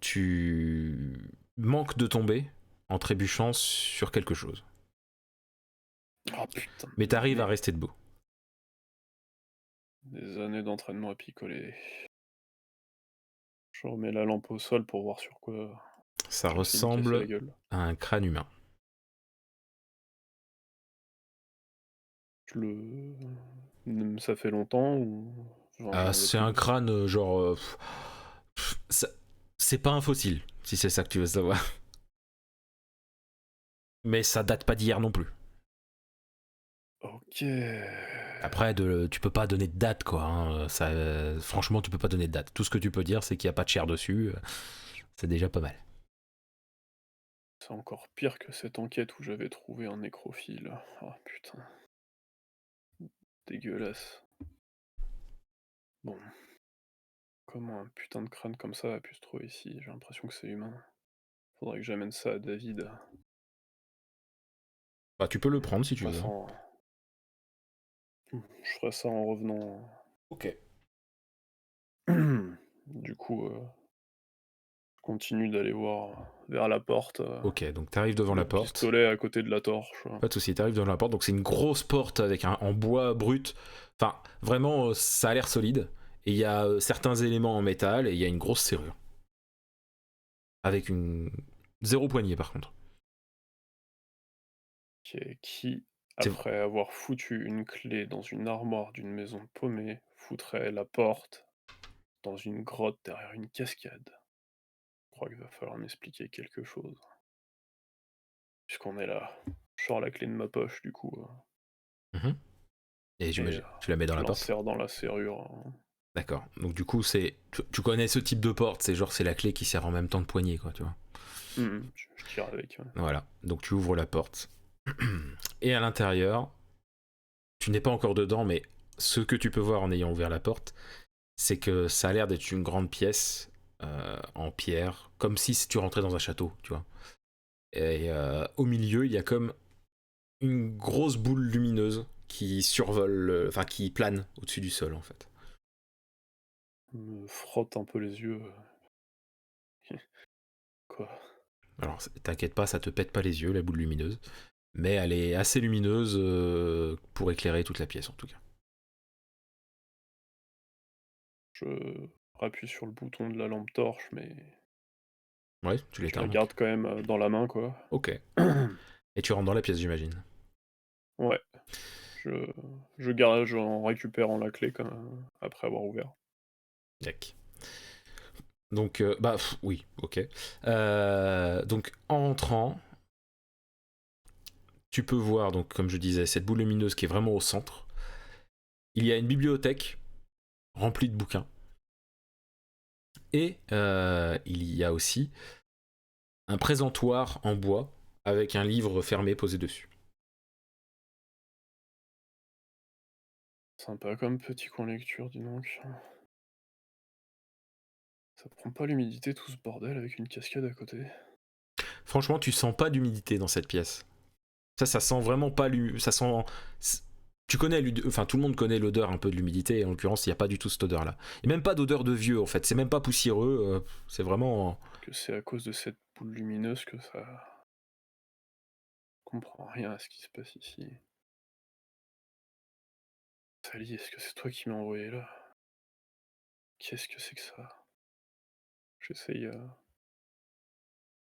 tu manques de tomber en trébuchant sur quelque chose. Oh putain. Mais t'arrives à rester debout. Des années d'entraînement à picoler. Je remets la lampe au sol pour voir sur quoi Ça je me fais casser la ressemble gueule. à un crâne humain. Ça fait longtemps ou... Genre, C'est un crâne genre... c'est pas un fossile, si c'est ça que tu veux savoir. Mais ça date pas d'hier non plus. Ok. Après, tu peux pas donner de date, quoi. Hein. Franchement, tu peux pas donner de date. Tout ce que tu peux dire, c'est qu'il n'y a pas de chair dessus. C'est déjà pas mal. C'est encore pire que cette enquête où j'avais trouvé un nécrophile. Oh putain. Dégueulasse. Bon. Comment un putain de crâne comme ça a pu se trouver ici? J'ai l'impression que c'est humain. Faudrait que j'amène ça à David. Bah, tu peux le prendre si tu Je veux. ferai ça en revenant. Ok. Du coup, je continue d'aller voir vers la porte. Ok, donc t'arrives devant la Le porte. pistolet à côté de la torche. Pas de soucis, t'arrives devant la porte. Donc c'est une grosse porte avec en bois brut. Enfin, vraiment, ça a l'air solide. Et il y a certains éléments en métal et il y a une grosse serrure. avec une 0 poignée par contre. Qui, C'est- après avoir foutu une clé dans une armoire d'une maison paumée, foutrait la porte dans une grotte derrière une cascade? Je crois qu'il va falloir m'expliquer quelque chose. Puisqu'on est là. Je sors la clé de ma poche, du coup, Mhm. Et et j'imagine, tu la mets dans je la porte. l'insère dans la serrure. D'accord. Donc du coup, tu connais ce type de porte, c'est la clé qui sert en même temps de poignée, quoi, tu vois. Je tire avec. Ouais. Voilà. Donc tu ouvres la porte. Et à l'intérieur, tu n'es pas encore dedans, mais ce que tu peux voir en ayant ouvert la porte, c'est que ça a l'air d'être une grande pièce en pierre, comme si tu rentrais dans un château, tu vois. Et au milieu, il y a comme une grosse boule lumineuse qui survole, enfin qui plane au-dessus du sol, en fait. Je me frotte un peu les yeux. Quoi? Alors, t'inquiète pas, ça te pète pas les yeux, la boule lumineuse. Mais elle est assez lumineuse pour éclairer toute la pièce, en tout cas. Je rappuie sur le bouton de la lampe torche, mais Ouais, tu je l'éteins, la donc. garde quand même dans la main, quoi. Ok. Et tu rentres dans la pièce, j'imagine. Ouais, je, je garage en récupérant la clé après avoir ouvert. Yak. Donc, oui, ok. Donc, en rentrant, tu peux voir, donc, comme je disais, cette boule lumineuse qui est vraiment au centre. Il y a une bibliothèque remplie de bouquins. Et il y a aussi un présentoir en bois avec un livre fermé posé dessus. Sympa comme petit coin lecture, dis donc. Ça prend pas l'humidité tout ce bordel avec une cascade à côté. Franchement, tu sens pas d'humidité dans cette pièce. Ça sent vraiment pas ça sent. Tu connais, enfin tout le monde connaît l'odeur un peu de l'humidité. Et en l'occurrence, il n'y a pas du tout cette odeur-là. Il n'y a même pas d'odeur de vieux en fait. C'est même pas poussiéreux. C'est vraiment. Que c'est à cause de cette boule lumineuse que ça. Je comprends rien à ce qui se passe ici. Sally, est-ce que c'est toi qui m'as envoyé là? Qu'est-ce que c'est que ça? J'essaye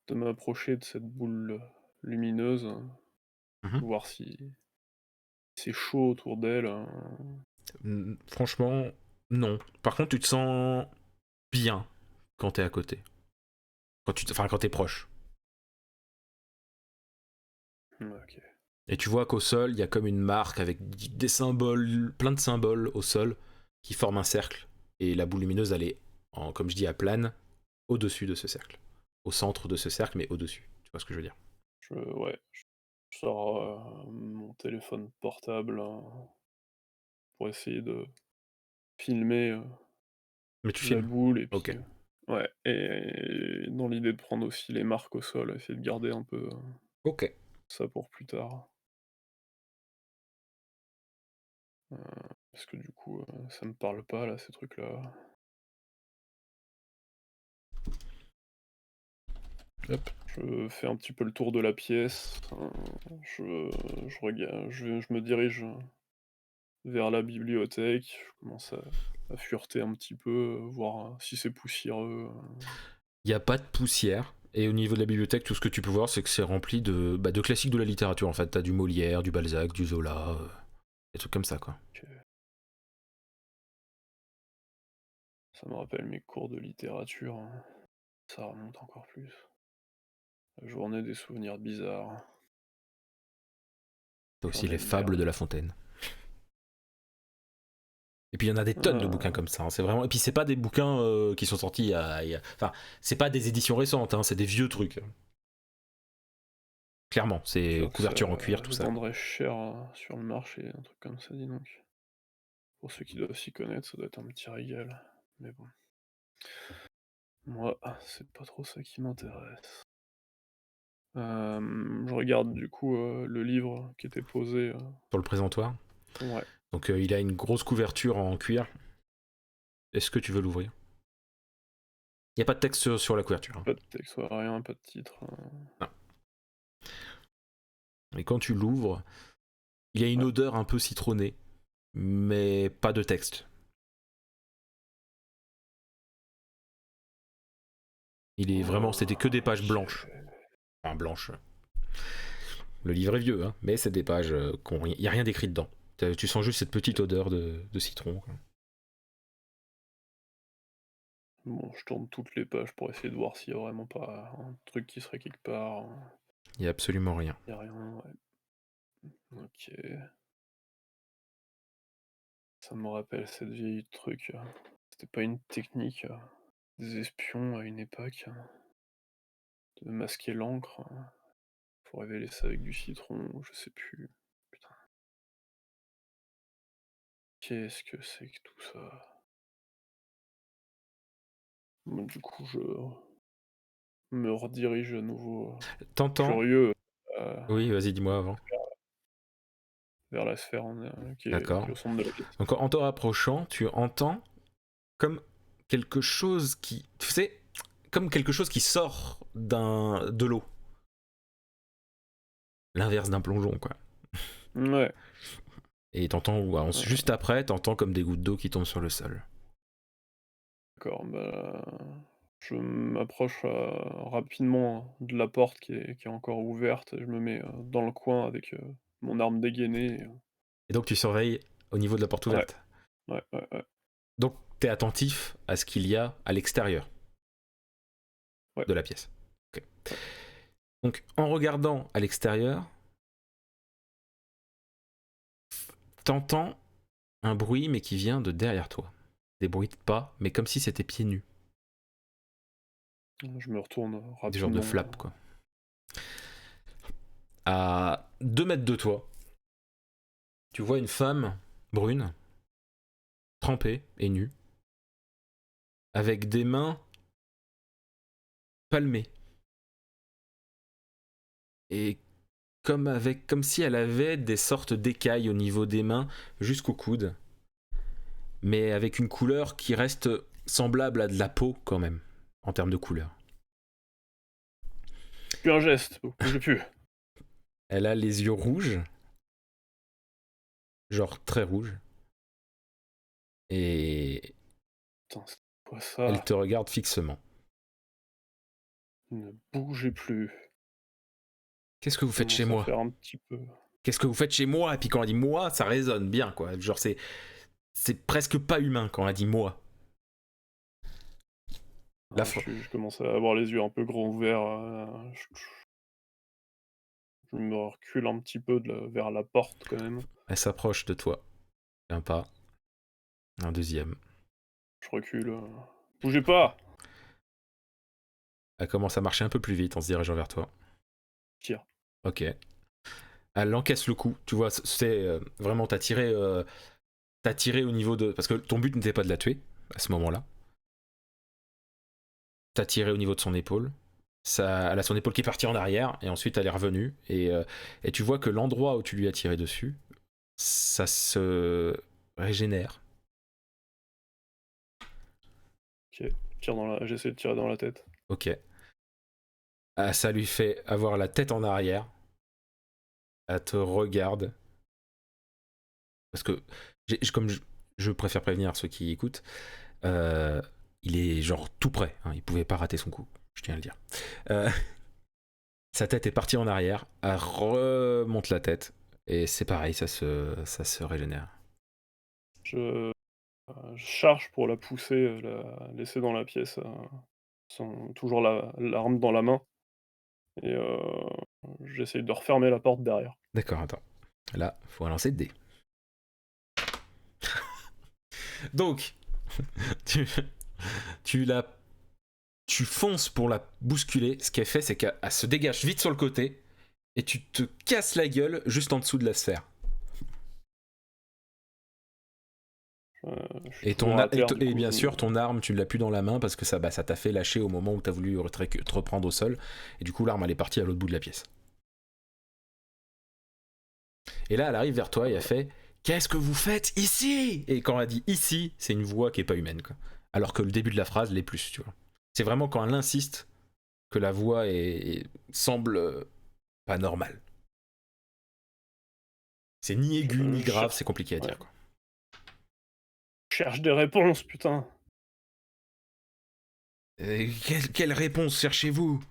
de m'approcher de cette boule lumineuse, Mhm. voir si c'est chaud autour d'elle. Franchement, non. Par contre, tu te sens bien quand t'es à côté. Enfin, quand t'es proche. Ok. Et tu vois qu'au sol, il y a comme une marque avec des symboles, plein de symboles au sol qui forment un cercle. Et la boule lumineuse, elle est, comme je dis, à plane au-dessus de ce cercle. Au centre de ce cercle, mais au-dessus. Tu vois ce que je veux dire? Ouais, je sors mon téléphone portable pour essayer de filmer Mais tu la filmes. boule et Ok. puis ouais, et dans l'idée de prendre aussi les marques au sol, essayer de garder un peu Ok. ça pour plus tard. Parce que du coup, ça me parle pas là, ces trucs-là. Hop. Je fais un petit peu le tour de la pièce. Je regarde, je me dirige vers la bibliothèque. Je commence à fureter un petit peu, voir si c'est poussiéreux. Il n'y a pas de poussière. Et au niveau de la bibliothèque, tout ce que tu peux voir, c'est que c'est rempli de classiques de la littérature. En fait, t'as du Molière, du Balzac, du Zola, des trucs comme ça, quoi. Ok. Ça me rappelle mes cours de littérature, hein. Ça remonte encore plus. La journée des souvenirs bizarres. T'as aussi Journée les de fables de merde. La Fontaine. Et puis il y en a des tonnes de bouquins Ah, comme ça. C'est vraiment. Et puis c'est pas des bouquins qui sont sortis Enfin, c'est pas des éditions récentes. C'est des vieux trucs. Clairement, c'est sûr que ça couverture en cuir, tout se ça. vendrait cher sur le marché, un truc comme ça, dis donc. Pour ceux qui doivent s'y connaître, ça doit être un petit régal. Mais bon. Moi, c'est pas trop ça qui m'intéresse. Je regarde du coup le livre qui était posé. Sur le présentoir. Ouais, Donc il a une grosse couverture en cuir. Est-ce que tu veux l'ouvrir? Il n'y a pas de texte sur la couverture. pas de texte, rien, pas de titre. Non. Et quand tu l'ouvres, il y a une Ouais. odeur un peu citronnée, mais pas de texte. C'était que des pages blanches. Enfin, blanches. Le livre est vieux, hein, mais c'est des pages il n'y a rien d'écrit dedans. Tu sens juste cette petite odeur de citron, quoi. Bon, je tourne toutes les pages pour essayer de voir s'il y a vraiment pas un truc qui serait quelque part. Il n'y a absolument rien. Il y a rien, ouais. Ok. Ça me rappelle cette vieille truc. C'était pas une technique des espions à une époque de masquer l'encre. Faut révéler ça avec du citron, je sais plus. Putain. Qu'est-ce que c'est que tout ça? Bon, du coup, je me redirige à nouveau, T'entends? curieux, Oui, vas-y, dis-moi avant. vers la sphère qui D'accord. est au centre de la pièce. Donc en te rapprochant, tu entends comme quelque chose qui... Tu sais, comme quelque chose qui sort de l'eau. L'inverse d'un plongeon, quoi. Ouais, Et t'entends, juste après, t'entends comme des gouttes d'eau qui tombent sur le sol. d'accord. Bah, je m'approche rapidement de la porte qui est encore ouverte. Je me mets dans le coin avec mon arme dégainée. Et donc tu surveilles au niveau de la porte Ouais, ouverte. ouais, ouais, ouais. Donc t'es attentif à ce qu'il y a à l'extérieur Ouais. de la pièce. Ok. Donc en regardant à l'extérieur, t'entends un bruit mais qui vient de derrière toi. Des bruits de pas, mais comme si c'était pieds nus. Je me retourne Des genres de rapidement. flaps, quoi. À 2 mètres de toi, tu vois une femme brune, trempée et nue, avec des mains palmées. Et comme si elle avait des sortes d'écailles au niveau des mains jusqu'au coude, mais avec une couleur qui reste semblable à de la peau quand même, en termes de couleur. Plus un geste, bougez plus. Elle a les yeux rouges, genre très rouges, et Putain, c'est quoi elle ça? te regarde fixement. Ne bougez plus. Qu'est-ce que vous faites chez Commence à moi? faire un petit peu. Qu'est-ce que vous faites chez moi? Et puis quand elle dit moi, ça résonne bien, quoi. Genre c'est presque pas humain quand elle dit moi. La Ah, je commence à avoir les yeux un peu grands ouverts. Je me recule un petit peu vers la porte quand même. Elle s'approche de toi. Un pas, un deuxième. Je recule. Bougez pas! Elle commence à marcher un peu plus vite en se dirigeant vers toi. Tire. Ok. Elle encaisse le coup. Tu vois, c'est vraiment t'as tiré au niveau de... Parce que ton but n'était pas de la tuer à ce moment-là. T'as tiré au niveau de son épaule. Elle a son épaule qui est partie en arrière et ensuite elle est revenue. Et tu vois que l'endroit où tu lui as tiré dessus, ça se régénère. Ok. J'essaie de tirer dans la tête. Ok. Ah, ça lui fait avoir la tête en arrière. Elle te regarde. Parce que, comme je préfère prévenir ceux qui écoutent, il est genre tout prêt. Hein, il pouvait pas rater son coup, je tiens à le dire. Euh, sa tête est partie en arrière. Elle remonte la tête. Et c'est pareil, ça se régénère. Je je charge pour la pousser, la laisser dans la pièce, toujours l'arme dans la main et j'essaye de refermer la porte derrière. D'accord, attends. Là, faut lancer de dés. Donc, tu, tu tu fonces pour la bousculer. Ce qu'elle fait, c'est qu'elle se dégage vite sur le côté et tu te casses la gueule juste en dessous de la sphère. Je suis Et, toujours à terre, du et coup, bien sûr, ton arme, tu l'as plus dans la main parce que ça t'a fait lâcher au moment où t'as voulu te reprendre au sol. Et du coup, l'arme, elle est partie à l'autre bout de la pièce. Et là, elle arrive vers toi et elle fait qu'est-ce que vous faites ici? Et quand elle dit ici, c'est une voix qui est pas humaine, quoi. Alors que le début de la phrase l'est plus, tu vois. C'est vraiment quand elle insiste que la voix semble pas normale. C'est ni aigu ni grave, c'est compliqué à dire, quoi. cherche des réponses, putain! Quelle réponse cherchez-vous?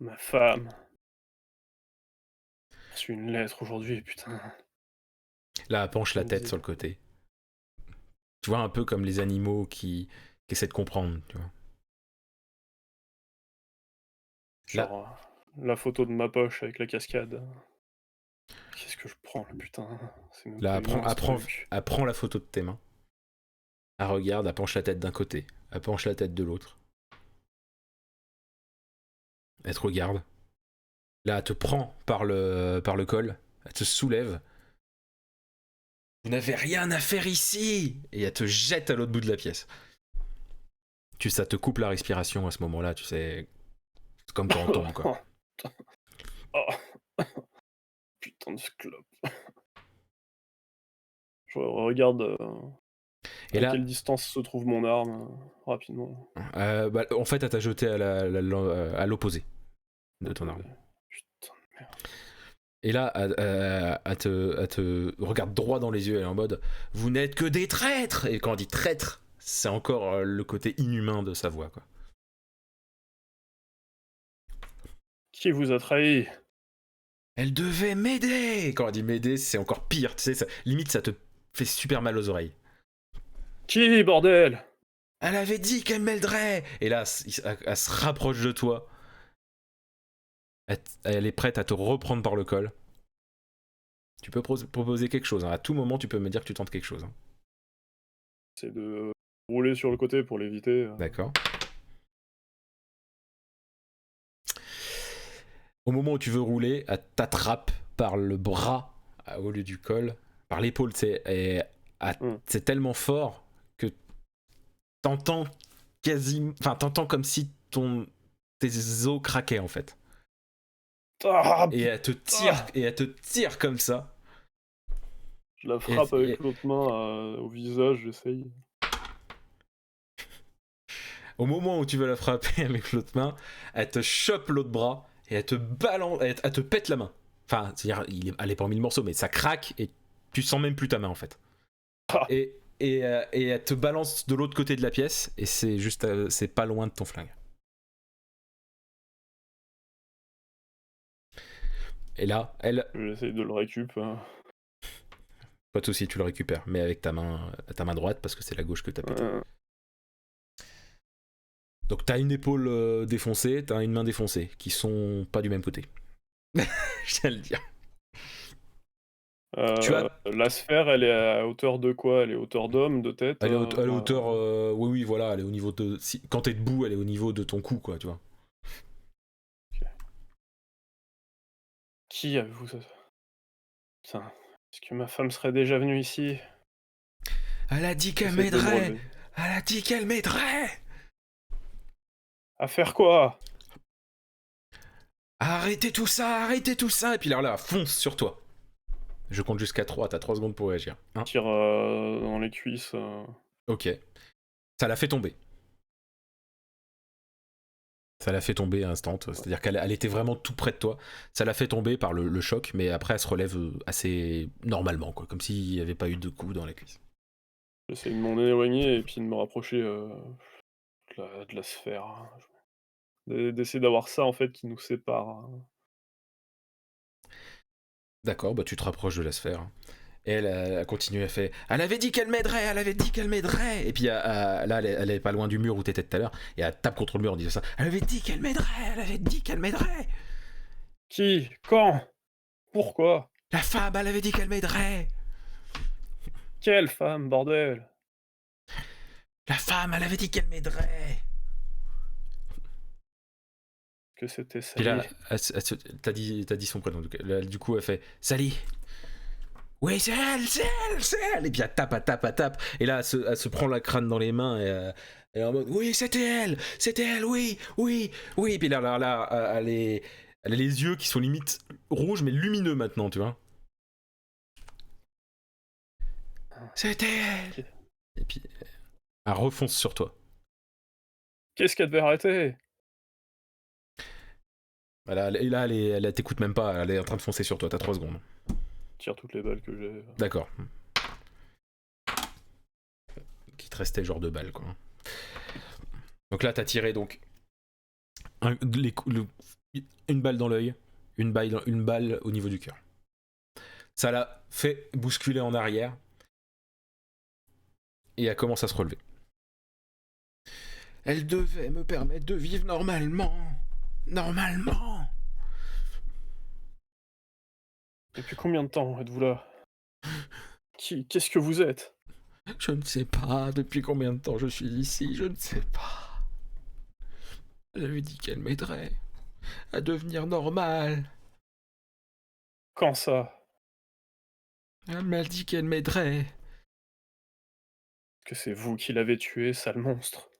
Ma femme. J'ai reçu une lettre aujourd'hui, putain. Là, elle penche la Elle tête dit- sur le côté. Tu vois, un peu comme les animaux qui essaient de comprendre, tu vois. Là, Genre, la photo de ma poche avec la cascade. Qu'est-ce que je prends, là, putain? C'est même là pas elle, humain, ce truc. elle prend la photo de tes mains. Elle regarde, elle penche la tête d'un côté, elle penche la tête de l'autre. Elle te regarde. Là, elle te prend par le col, elle te soulève. Vous n'avez rien à faire ici! Et elle te jette à l'autre bout de la pièce. Ça te coupe la respiration à ce moment-là, tu sais. C'est comme quand on tombe, quoi. Oh, putain de clope. Je regarde Et à là, quelle distance se trouve mon arme, rapidement. en fait, elle t'a jeté à l'opposé de ton arme. Putain de merde. Et là, elle te regarde droit dans les yeux, elle est en mode « Vous n'êtes que des traîtres !» Et quand on dit traître, c'est encore le côté inhumain de sa voix, quoi. Qui vous a trahi? Elle devait m'aider! Quand elle dit m'aider, c'est encore pire, tu sais, limite ça te fait super mal aux oreilles. Qui, bordel? Elle avait dit qu'elle m'aiderait! Et là, elle se rapproche de toi. Elle est prête à te reprendre par le col. Tu peux proposer quelque chose, hein. À tout moment, tu peux me dire que tu tentes quelque chose, hein. C'est de rouler sur le côté pour l'éviter. D'accord. Au moment où tu veux rouler, elle t'attrape par le bras au lieu du col, par l'épaule, et c'est tellement fort que t'entends t'entends comme si tes os craquaient en fait. Ah, Et elle te tire comme ça. je la frappe avec l'autre main au visage, j'essaye. Au moment où tu veux la frapper avec l'autre main, elle te chope l'autre bras et elle te balance, elle te pète la main. Enfin, c'est-à-dire, elle est pas en mille morceaux, mais ça craque et tu sens même plus ta main en fait. Ah. Et elle te balance de l'autre côté de la pièce et c'est juste, c'est pas loin de ton flingue. Et là, J'essaye de le récup. pas de soucis, tu le récupères, mais avec ta main droite parce que c'est la gauche que t'as pété. Donc t'as une épaule défoncée, t'as une main défoncée, qui sont pas du même côté. Je tiens à le dire. La sphère, elle est à hauteur de quoi? Elle est à hauteur d'homme, de tête? Elle est à hauteur, oui, voilà, elle est au niveau de. Quand t'es debout, elle est au niveau de ton cou, quoi, tu vois. Okay. Qui avez-vous ça? Putain, est-ce que ma femme serait déjà venue ici? Elle a dit qu'elle m'aiderait. Elle a dit qu'elle m'aiderait. À faire quoi? Arrêtez tout ça. Et puis là, fonce sur toi. Je compte jusqu'à 3, t'as 3 secondes pour réagir. Tire dans les cuisses. Ok. Ça l'a fait tomber. Ça l'a fait tomber instant, c'est-à-dire qu'elle était vraiment tout près de toi. Ça l'a fait tomber par le choc, mais après elle se relève assez normalement, quoi, comme s'il n'y avait pas eu de coup dans la cuisse. J'essaie de m'en éloigner et puis de me rapprocher de la sphère. D'essayer d'avoir ça en fait qui nous sépare. D'accord, bah tu te rapproches de la sphère. Et elle continue, elle fait « Elle avait dit qu'elle m'aiderait, elle avait dit qu'elle m'aiderait !» Et puis là, elle est pas loin du mur où t'étais tout à l'heure, et elle tape contre le mur en disant ça « Elle avait dit qu'elle m'aiderait, elle avait dit qu'elle m'aiderait !» Qui? Quand? Pourquoi? La femme, elle avait dit qu'elle m'aiderait. Quelle femme, bordel? La femme, elle avait dit qu'elle m'aiderait. Que c'était ça. Puis là, t'as dit son prénom. Là, du coup, elle fait Sally. Oui, c'est elle. Et puis elle tape. Et là, elle se prend la crâne dans les mains et elle est en mode oui, c'était elle, oui. Et puis là, elle a les yeux qui sont limite rouges mais lumineux maintenant, tu vois. C'était elle. Et puis elle refonce sur toi. Qu'est-ce qu'elle devait arrêter? Et là, elle t'écoute même pas, elle est en train de foncer sur toi, t'as 3 secondes. Tire toutes les balles que j'ai. D'accord. Qu'il te restait genre 2 balles, quoi. Donc là, t'as tiré donc une balle dans l'œil, une balle au niveau du cœur. Ça l'a fait bousculer en arrière et elle commence à se relever. Elle devait me permettre de vivre normalement. Normalement. Depuis combien de temps êtes-vous là? Qu'est-ce que vous êtes? Je ne sais pas depuis combien de temps je suis ici, je ne sais pas. Elle avait dit qu'elle m'aiderait à devenir normal. Quand ça? Elle m'a dit qu'elle m'aiderait. Que c'est vous qui l'avez tué, sale monstre.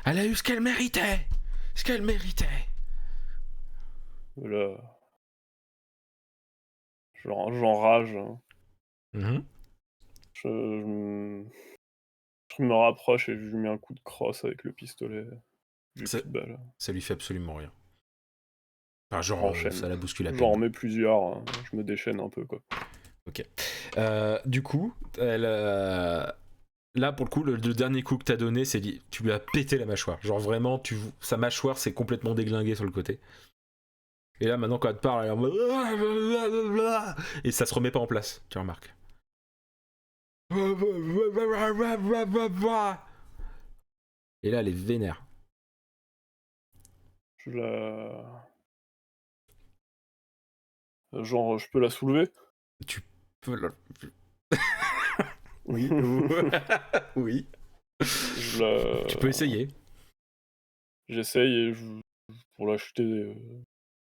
Elle a eu ce qu'elle méritait. Ce qu'elle méritait. Là, j'enrage. Hein. Mhm. Je me rapproche et je lui mets un coup de crosse avec le pistolet. J'ai Ça- plus de balles. Ça lui fait absolument rien. Enfin, J'enchaîne. ça la bouscule à J'en peine. remets plusieurs. Hein. Je me déchaîne un peu, quoi. Ok. Du coup, là, pour le coup, le dernier coup que t'as donné, c'est tu lui as pété la mâchoire. Genre vraiment, sa mâchoire s'est complètement déglinguée sur le côté. Et là, maintenant, quand elle te parle, elle est en mode... Et ça se remet pas en place, tu remarques. Et là, elle est vénère. Je la... Genre, je peux la soulever? Tu peux la... Oui. Oui. Je la... Tu peux essayer. J'essaye et pour la chuter,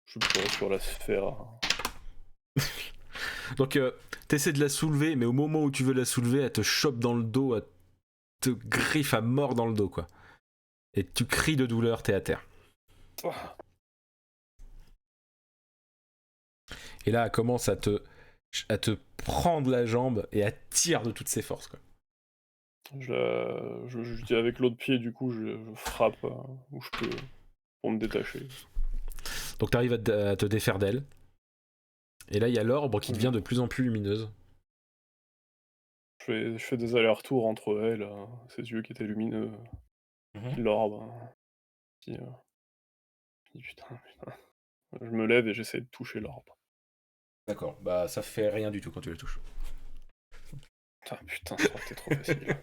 je peux sur la sphère. Donc, t'essaies de la soulever, mais au moment où tu veux la soulever, elle te chope dans le dos, elle te griffe à mort dans le dos, quoi. Et tu cries de douleur, t'es à terre. Ah. Et là, elle commence à te prendre la jambe et à tire de toutes ses forces, quoi. Je dis avec l'autre pied, du coup, je frappe où je peux pour me détacher. Donc t'arrives à te défaire d'elle. Et là, il y a l'orbe qui devient de plus en plus lumineuse. Je fais des allers-retours entre elle, ses yeux qui étaient lumineux, puis l'orbe. Puis, putain. Je me lève et j'essaie de toucher l'orbe. D'accord, bah ça fait rien du tout quand tu la touches. Ah, putain, ça aurait été trop facile.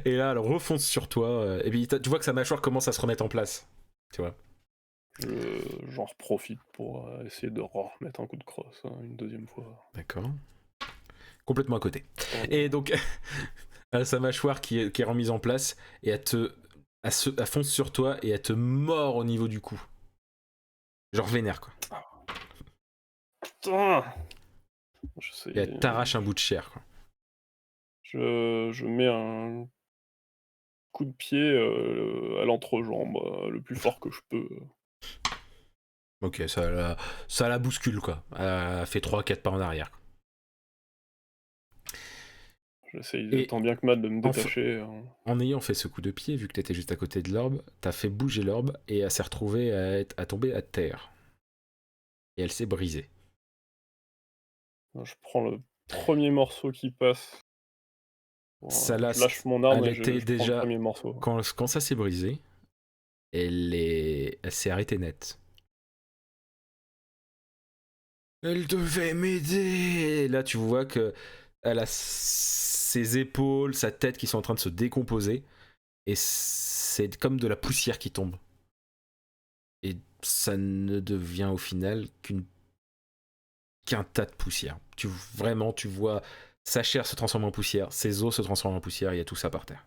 Et là, elle refonce sur toi. Et puis tu vois que sa mâchoire commence à se remettre en place. Tu vois. J'en reprofite pour essayer de remettre un coup de crosse une deuxième fois. D'accord. Complètement à côté. Et donc, elle a sa mâchoire qui est remise en place et elle fonce sur toi et elle te mord au niveau du cou. Genre vénère, quoi. Putain! Et elle t'arrache un bout de chair, quoi. Je mets un coup de pied à l'entrejambe, le plus fort que je peux. Ok, ça la bouscule, quoi. Elle fait 3-4 pas en arrière, quoi. J'essaye tant bien que mal de me détacher. En ayant fait ce coup de pied, vu que t'étais juste à côté de l'orbe, t'as fait bouger l'orbe et elle s'est retrouvée à tomber à terre. Et elle s'est brisée. Je prends le premier morceau qui passe. Ça Je lâche mon arme elle et je était prends le déjà... premier morceau. Quand ça s'est brisé, elle s'est arrêtée net. Elle devait m'aider. Et là, tu vois que elle a ses épaules, sa tête qui sont en train de se décomposer. Et c'est comme de la poussière qui tombe. Et ça ne devient au final qu'un tas de poussière. Vraiment, tu vois sa chair se transformer en poussière, ses os se transforment en poussière, et il y a tout ça par terre.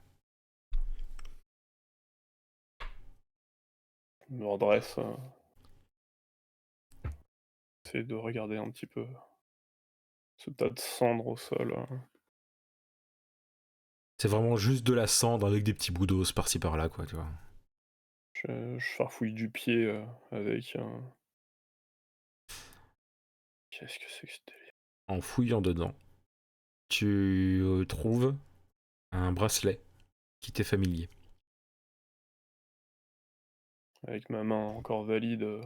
Je me redresse. J'essaie de regarder un petit peu ce tas de cendres au sol. C'est vraiment juste de la cendre avec des petits bouts d'os par-ci par-là, quoi, tu vois. Je farfouille du pied avec un... Qu'est-ce que c'est que ce délire? En fouillant dedans, tu trouves un bracelet qui t'est familier. Avec ma main encore valide,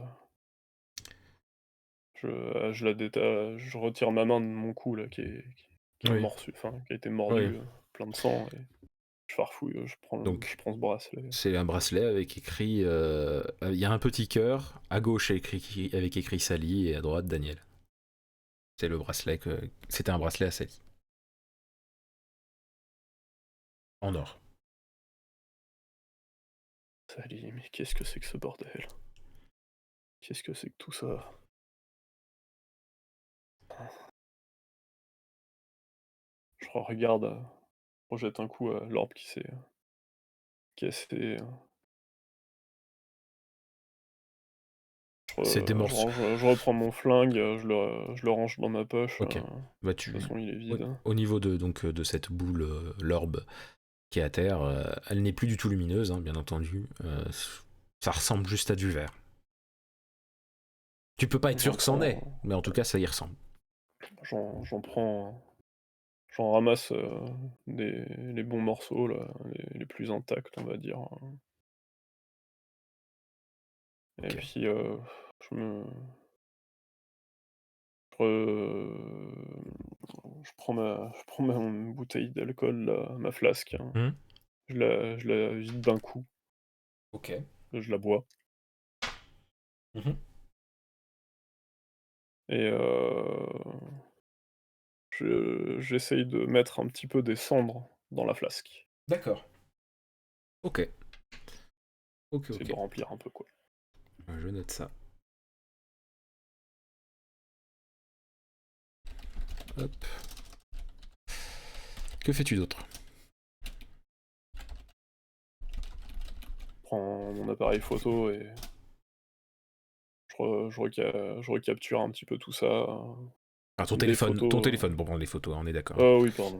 je la détache, je retire ma main de mon cou là qui est Oui. morçu, enfin qui a été mordu, Oui. plein de sang et Je farfouille, je prends Donc, ce bracelet. c'est un bracelet avec écrit. Il y a un petit cœur. À gauche, avec écrit Sally et à droite, Daniel. C'est le bracelet que. C'était un bracelet à Sally. En or. Sally, mais qu'est-ce que c'est que ce bordel? Qu'est-ce que c'est que tout ça? Je regarde, projette un coup à l'orbe qui s'est cassé. C'est des morceaux. Je reprends mon flingue, je le range dans ma poche. Ok. Bah, De toute façon, il est vide. Au niveau de cette boule, l'orbe qui est à terre, elle n'est plus du tout lumineuse, hein, bien entendu. Ça ressemble juste à du verre. Tu peux pas être sûr que c'en est, mais en tout cas, ça y ressemble. J'en prends. J'en ramasse les bons morceaux, là, les plus intacts, on va dire. Et Ok. puis je me. Je, je prends ma bouteille d'alcool, là, ma flasque, hein. Hmm. Je la vide d'un coup, Ok. je la bois. Mhm. Et j'essaye de mettre un petit peu des cendres dans la flasque. D'accord. Ok. Ok, C'est ok. de remplir un peu, quoi. Je note ça. Hop. Que fais-tu d'autre? Je prends mon appareil photo et je recapture un petit peu tout ça. Ah, ton Des téléphone, photos. pour prendre les photos, on est d'accord. Oui, pardon,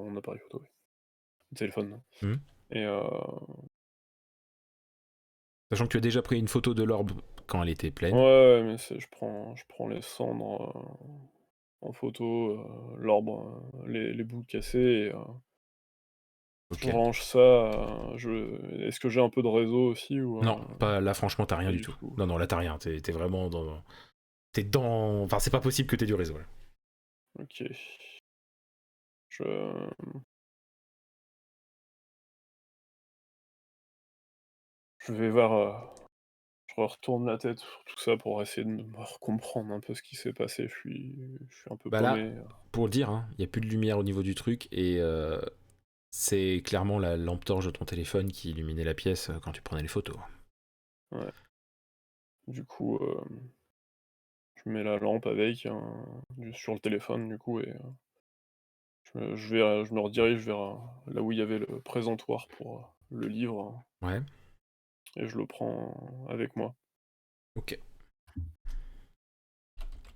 mon appareil photo, oui. Le téléphone, non. Hmm. Et Sachant que tu as déjà pris une photo de l'orbe quand elle était pleine. ouais, mais je prends les cendres en photo, l'orbe, les bouts cassés et je Ok. range ça. Est-ce que j'ai un peu de réseau aussi ou Non, pas là, franchement, t'as rien pas du du tout. tout? Non, non, là, t'as rien. T'es vraiment dans. T'es dans. Enfin, c'est pas possible que t'aies du réseau, là. OK. Je je vais voir, je retourne la tête sur tout ça pour essayer de me recomprendre un peu ce qui s'est passé. Je suis un peu Bah là, paumé. pour le dire, il n'y a plus de lumière au niveau du truc et c'est clairement la lampe torche de ton téléphone qui illuminait la pièce quand tu prenais les photos. Ouais. Du coup, je mets la lampe avec, sur le téléphone du coup et je me redirige vers, là où il y avait le présentoir pour, le livre Ouais, et je le prends avec moi ok.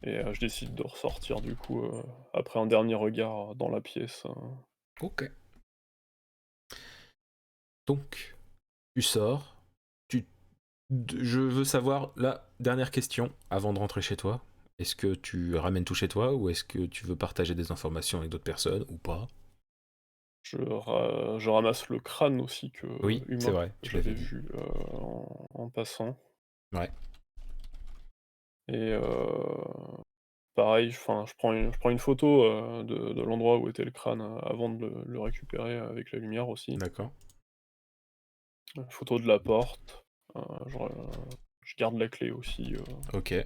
et je décide de ressortir du coup, après un dernier regard dans la pièce. Ok. Donc, tu sors. Tu... Je veux savoir, la dernière question, avant de rentrer chez toi. Est-ce que tu ramènes tout chez toi ou est-ce que tu veux partager des informations avec d'autres personnes ou pas? Je ramasse le crâne aussi Oui, c'est humain vrai, que tu l'avais j'avais dit. vu, en passant Ouais, et pareil, enfin, je prends une photo, de l'endroit où était le crâne, avant de le récupérer avec la lumière aussi. d'accord. Photo de la porte, je garde la clé aussi, Ok. et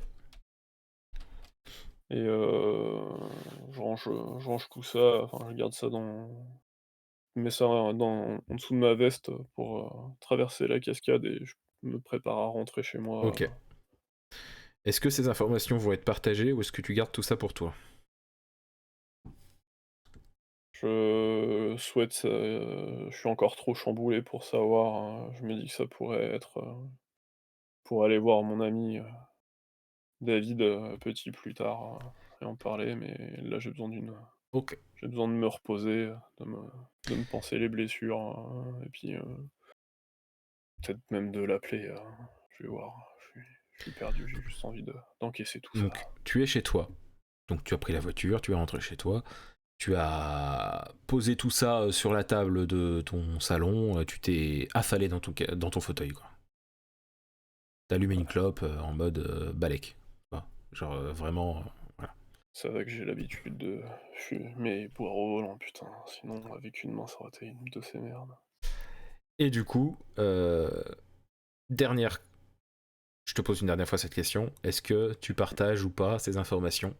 je range tout ça, enfin, je garde ça je mets ça en dessous de ma veste, pour, traverser la cascade et je me prépare à rentrer chez moi. Ok. Est-ce que ces informations vont être partagées ou est-ce que tu gardes tout ça pour toi? Je souhaite, je suis encore trop chamboulé pour savoir, je me dis que ça pourrait être, pour aller voir mon ami, David, petit plus tard, et en parler, mais là Ok. j'ai besoin de me reposer, de me panser les blessures, et puis, peut-être même de l'appeler, je vais voir. Je suis perdu, j'ai juste envie d'encaisser tout ça. Donc, tu es chez toi. Donc, tu as pris la voiture, tu es rentré chez toi. Tu as posé tout ça sur la table de ton salon. Tu t'es affalé dans ton fauteuil, quoi. T'as allumé une clope en mode balèque. Voilà. Genre vraiment. Voilà. Ça va que j'ai l'habitude de fumer mes poires au volant, putain. Sinon, avec une main, ça aurait été une de ces merdes. Et du coup, je te pose une dernière fois cette question. Est-ce que tu partages ou pas ces informations?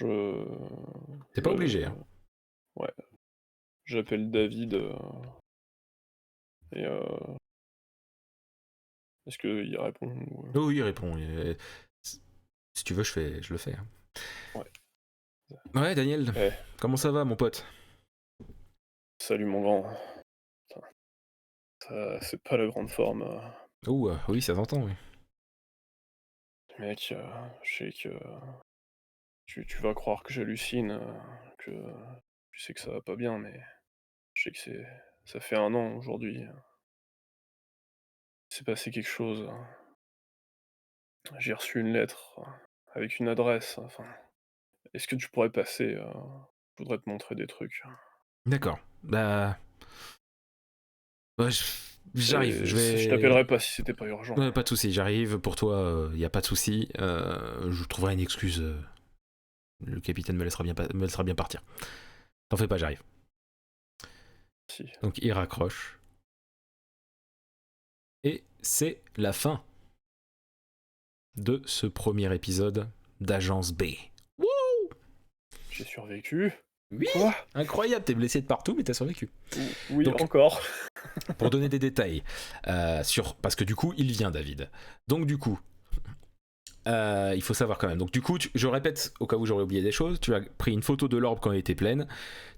T'es pas obligé, hein. Ouais. J'appelle David et est-ce qu'il répond ou... Oh oui, il répond. Si tu veux, je le fais, hein. Ouais. Ouais, Daniel, Eh, comment ça va, mon pote? salut mon grand. Putain, c'est pas la grande forme. Oh, oui, ça s'entend, oui. Mec, je sais que tu vas croire que j'hallucine, que tu sais que ça va pas bien, mais je sais que ça fait 1 an aujourd'hui. Il s'est passé quelque chose. J'ai reçu une lettre avec une adresse. Enfin, est-ce que tu pourrais passer? Je voudrais te montrer des trucs. D'accord. Bah, j'arrive. Je Je vais. t'appellerai pas si c'était pas urgent. Ouais, pas de souci, j'arrive. Pour toi, y a pas de souci. Je trouverai une excuse. Le capitaine me laissera bien partir. T'en fais pas, j'arrive. Si. Donc il raccroche. Et c'est la fin de ce premier épisode d'Agence B. J'ai survécu. Oui. Quoi? Incroyable, t'es blessé de partout, mais t'as survécu. Oui, Donc, encore. pour donner des détails, parce que du coup, il vient, David. Donc du coup, il faut savoir quand même. Donc du coup, je répète au cas où j'aurais oublié des choses. Tu as pris une photo de l'orbe quand elle était pleine.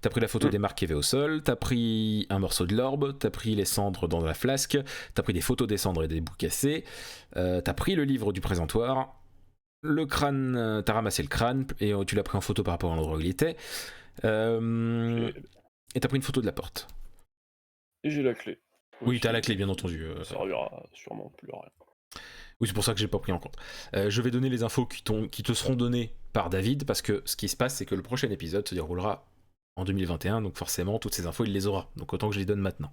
T'as pris la photo des marques qu'il y avait au sol. T'as pris un morceau de l'orbe. T'as pris les cendres dans la flasque. T'as pris des photos des cendres et des bouts cassés. T'as pris le livre du présentoir. Le crâne, t'as ramassé le crâne et tu l'as pris en photo par rapport à l'endroit où il était. Et t'as pris une photo de la porte. Et j'ai la clé. Oui, t'as la clé, bien entendu. Ça servira sûrement plus à rien. Oui, c'est pour ça que j'ai pas pris en compte. Je vais donner les infos qui te seront données par David, parce que ce qui se passe, c'est que le prochain épisode se déroulera en 2021, donc forcément, toutes ces infos, il les aura. Donc autant que je les donne maintenant.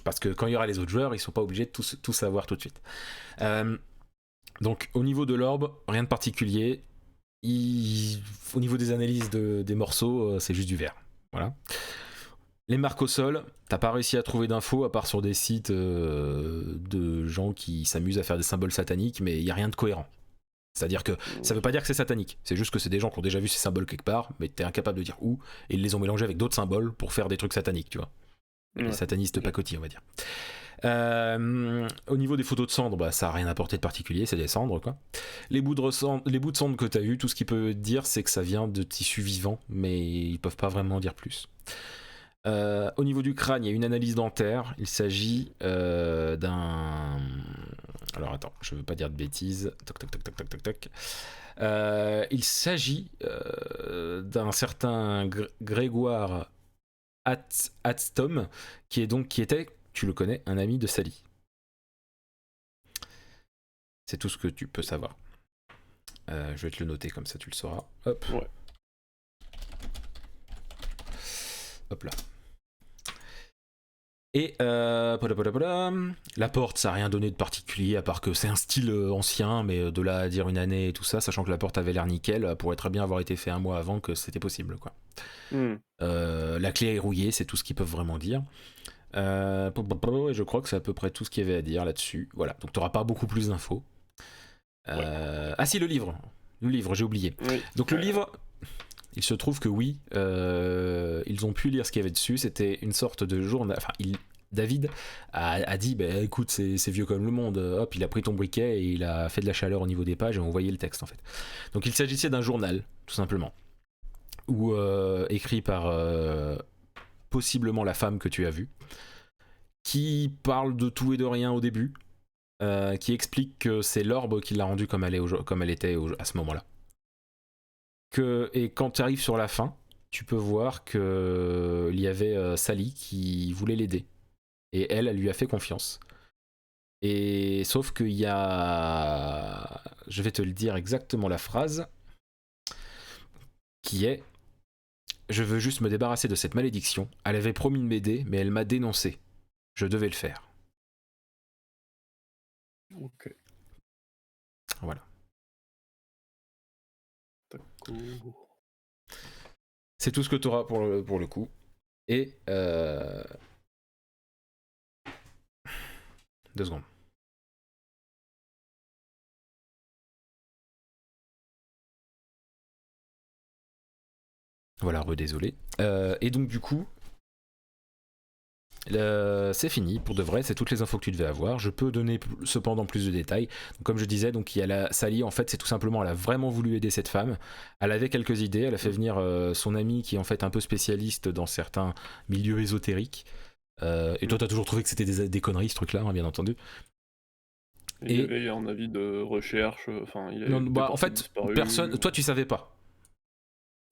Parce que quand il y aura les autres joueurs, ils sont pas obligés de tout savoir tout de suite. Donc au niveau de l'orbe, rien de particulier. Au niveau des analyses des morceaux, c'est juste du verre. Voilà. Les marques au sol, t'as pas réussi à trouver d'infos à part sur des sites de gens qui s'amusent à faire des symboles sataniques, mais il y a rien de cohérent. C'est-à-dire que ça veut pas dire que c'est satanique, c'est juste que c'est des gens qui ont déjà vu ces symboles quelque part, mais t'es incapable de dire où, et ils les ont mélangés avec d'autres symboles pour faire des trucs sataniques, tu vois. Les satanistes pacotis, on va dire. Au niveau des photos de cendres, ça a rien apporté de particulier, c'est des cendres, quoi. Les bouts de cendres que t'as vu, tout ce qu'ils peuvent dire, c'est que ça vient de tissus vivants, mais ils peuvent pas vraiment dire plus. Au niveau du crâne, il y a une analyse dentaire. Il s'agit d'un. Alors attends, je veux pas dire de bêtises. Toc toc toc toc toc toc toc. Il s'agit d'un certain Grégoire Atstom, qui était, tu le connais, un ami de Sally. C'est tout ce que tu peux savoir. Je vais te le noter comme ça, tu le sauras. Hop. Ouais. Hop là. Et la porte, ça n'a rien donné de particulier, à part que c'est un style ancien, mais de là à dire une année et tout ça, sachant que la porte avait l'air nickel, pourrait très bien avoir été fait 1 mois avant que c'était possible, quoi. La clé est rouillée, c'est tout ce qu'ils peuvent vraiment dire. Et je crois que c'est à peu près tout ce qu'il y avait à dire là-dessus. Voilà, donc tu n'auras pas beaucoup plus d'infos. Ah si, le livre, j'ai oublié. Oui. Donc le livre... Il se trouve que oui, ils ont pu lire ce qu'il y avait dessus. C'était une sorte de journal. Enfin, David a dit bah, écoute, c'est vieux comme le monde. Hop, il a pris ton briquet et il a fait de la chaleur au niveau des pages et on voyait le texte en fait. Donc il s'agissait d'un journal, tout simplement, ou écrit par possiblement la femme que tu as vue, qui parle de tout et de rien au début, qui explique que c'est l'orbe qui l'a rendue comme elle était à ce moment-là. Et quand tu arrives sur la fin, tu peux voir qu'il y avait Sally qui voulait l'aider. Et elle lui a fait confiance. Et sauf qu'il y a... Je vais te le dire exactement la phrase. Qui est... Je veux juste me débarrasser de cette malédiction. Elle avait promis de m'aider, mais elle m'a dénoncé. Je devais le faire. Ok. Voilà. D'accord. C'est tout ce que tu auras pour le coup. Et 2 secondes. Voilà, désolé. Et donc du coup, c'est fini pour de vrai, c'est toutes les infos que tu devais avoir. Je peux donner cependant plus de détails. Donc, comme je disais, donc il y a Sally, en fait, c'est tout simplement, elle a vraiment voulu aider cette femme. Elle avait quelques idées, elle a fait venir son ami qui est en fait un peu spécialiste dans certains milieux ésotériques. Et toi, t'as toujours trouvé que c'était des conneries ce truc-là, hein, bien entendu. Il y avait un avis de recherche, enfin, il Non, avait bah, en fait, personne. Toi, tu savais pas.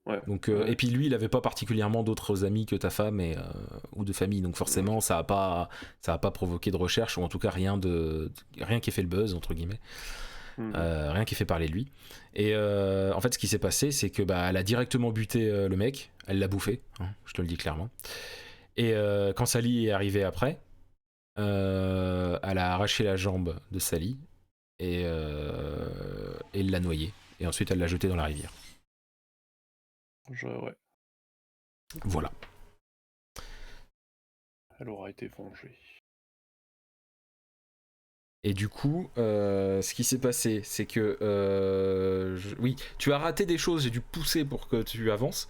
Ouais. Donc, Ouais. Et puis lui, il avait pas particulièrement d'autres amis que ta femme ou de famille, donc forcément, ça a pas provoqué de recherche, ou en tout cas rien qui ait fait le buzz entre guillemets, rien qui ait fait parler de lui. Et en fait, ce qui s'est passé, c'est que elle a directement buté le mec, elle l'a bouffé, hein, je te le dis clairement. Et quand Sally est arrivée après, elle a arraché la jambe de Sally et l'a noyée. Et ensuite, elle l'a jeté dans la rivière. Ouais. Voilà. Elle aura été vengée. Et du coup, ce qui s'est passé, c'est que oui, tu as raté des choses, j'ai dû pousser pour que tu avances.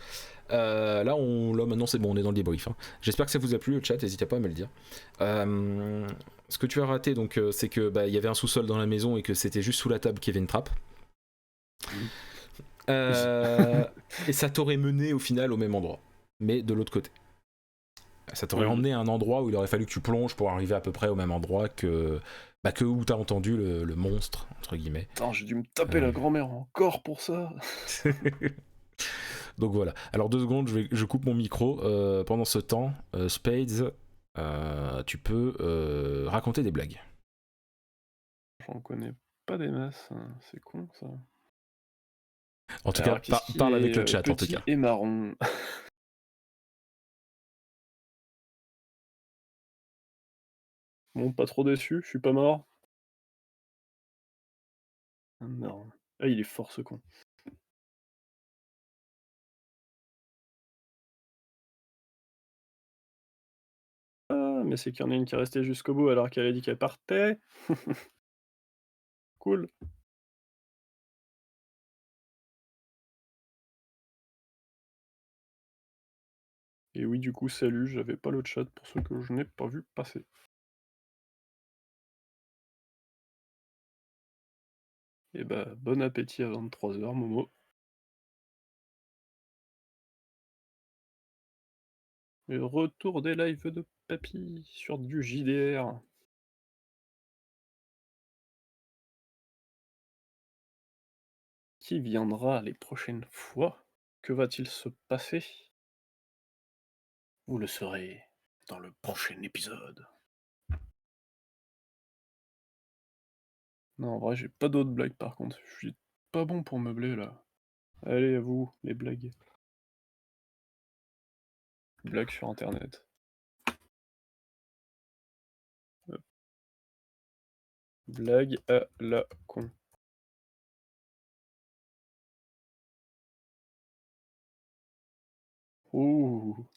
Là, maintenant c'est bon, on est dans le débrief. Hein. J'espère que ça vous a plu, le chat, n'hésitez pas à me le dire. Ce que tu as raté, donc, c'est que il y avait un sous-sol dans la maison et que c'était juste sous la table qu'il y avait une trappe. Et ça t'aurait mené au final au même endroit, mais de l'autre côté. Ça t'aurait emmené à un endroit où il aurait fallu que tu plonges pour arriver à peu près au même endroit que où t'as entendu le monstre, entre guillemets. Attends, j'ai dû me taper la grand-mère encore pour ça. Donc voilà. Alors 2 secondes, je coupe mon micro. Pendant ce temps, Spades, tu peux raconter des blagues. J'en connais pas des masses, hein. C'est con ça. En tout cas, parle avec le chat en tout cas. Et marron. Bon, pas trop déçu, je suis pas mort. Non. Ah, il est fort ce con. Ah, mais c'est qu'il y en a une qui est restée jusqu'au bout alors qu'elle a dit qu'elle partait. Cool. Et oui, du coup, salut, j'avais pas le chat pour ceux que je n'ai pas vu passer. Et bon appétit à 23h, Momo. Et retour des lives de Papy sur du JDR. Qui viendra les prochaines fois? Que va-t-il se passer? Vous le saurez dans le prochain épisode. Non, en vrai, j'ai pas d'autres blagues par contre. Je suis pas bon pour meubler là. Allez, à vous, les blagues. Blagues sur internet. Hop. Blague à la con. Ouh.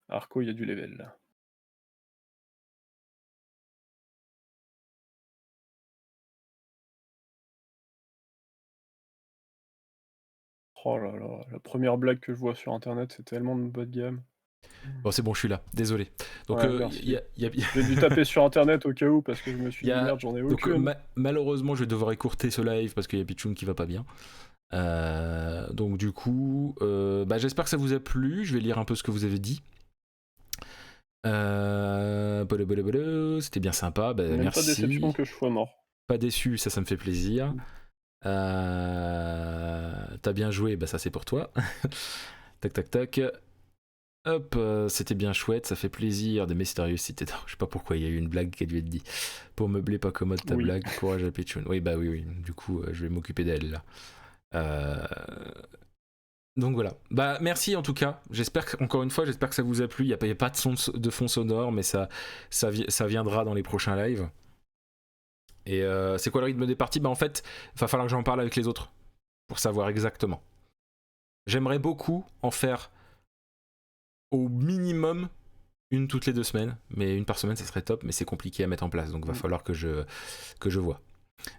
Arco, il y a du level là. Oh là là, la première blague que je vois sur internet, c'est tellement de bas de gamme. Bon, c'est bon, je suis là, désolé. Donc, Ouais, merci. J'ai dû taper sur internet au cas où parce que je me suis dit merde, j'en ai aucune. Donc, malheureusement, je vais devoir écourter ce live parce qu'il y a Pichoun qui va pas bien. Donc, du coup, j'espère que ça vous a plu. Je vais lire un peu ce que vous avez dit. C'était bien sympa. Même Merci. pas déception que je sois mort. Pas déçu, ça me fait plaisir. T'as bien joué, ça c'est pour toi. Tac tac tac. Hop, c'était bien chouette, ça fait plaisir. Des mystérieuses cités d'or. Je sais pas pourquoi il y a eu une blague qui a dû être dit. Pour meubler pas commode ta blague, courage à Pichoun. Oui, oui. Du coup, je vais m'occuper d'elle là. Donc voilà. Merci en tout cas. J'espère qu'encore une fois, j'espère que ça vous a plu. Il n'y a pas de fond sonore, mais ça viendra dans les prochains lives. Et c'est quoi le rythme des parties? Bah en fait, il va falloir que j'en parle avec les autres pour savoir exactement. J'aimerais beaucoup en faire au minimum une toutes les 2 semaines, mais une par semaine ça serait top, mais c'est compliqué à mettre en place, donc va falloir que je vois.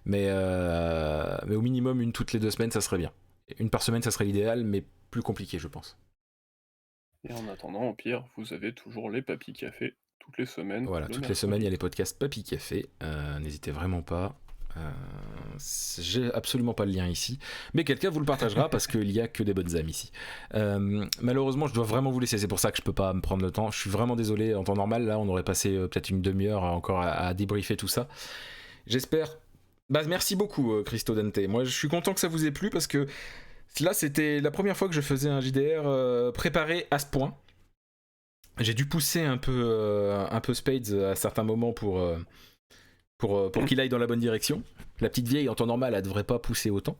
Mais au minimum une toutes les 2 semaines ça serait bien. Une par semaine ça serait l'idéal, mais plus compliqué je pense. Et en attendant, au pire, vous avez toujours les Papy Café toutes les semaines. Voilà, toutes les semaines il y a les podcasts Papy Café, n'hésitez vraiment pas. J'ai absolument pas le lien ici, mais quelqu'un vous le partagera parce qu'il y a que des bonnes âmes ici. Malheureusement, je dois vraiment vous laisser, c'est pour ça que je peux pas me prendre le temps. Je suis vraiment désolé. En temps normal, là, on aurait passé peut-être une demi-heure encore à débriefer tout ça. J'espère. Bah, merci beaucoup, Christo Dante. Moi, je suis content que ça vous ait plu parce que là, c'était la première fois que je faisais un JDR préparé à ce point. J'ai dû pousser un peu Spades à certains moments pour qu'il aille dans la bonne direction. La petite vieille, en temps normal, elle devrait pas pousser autant.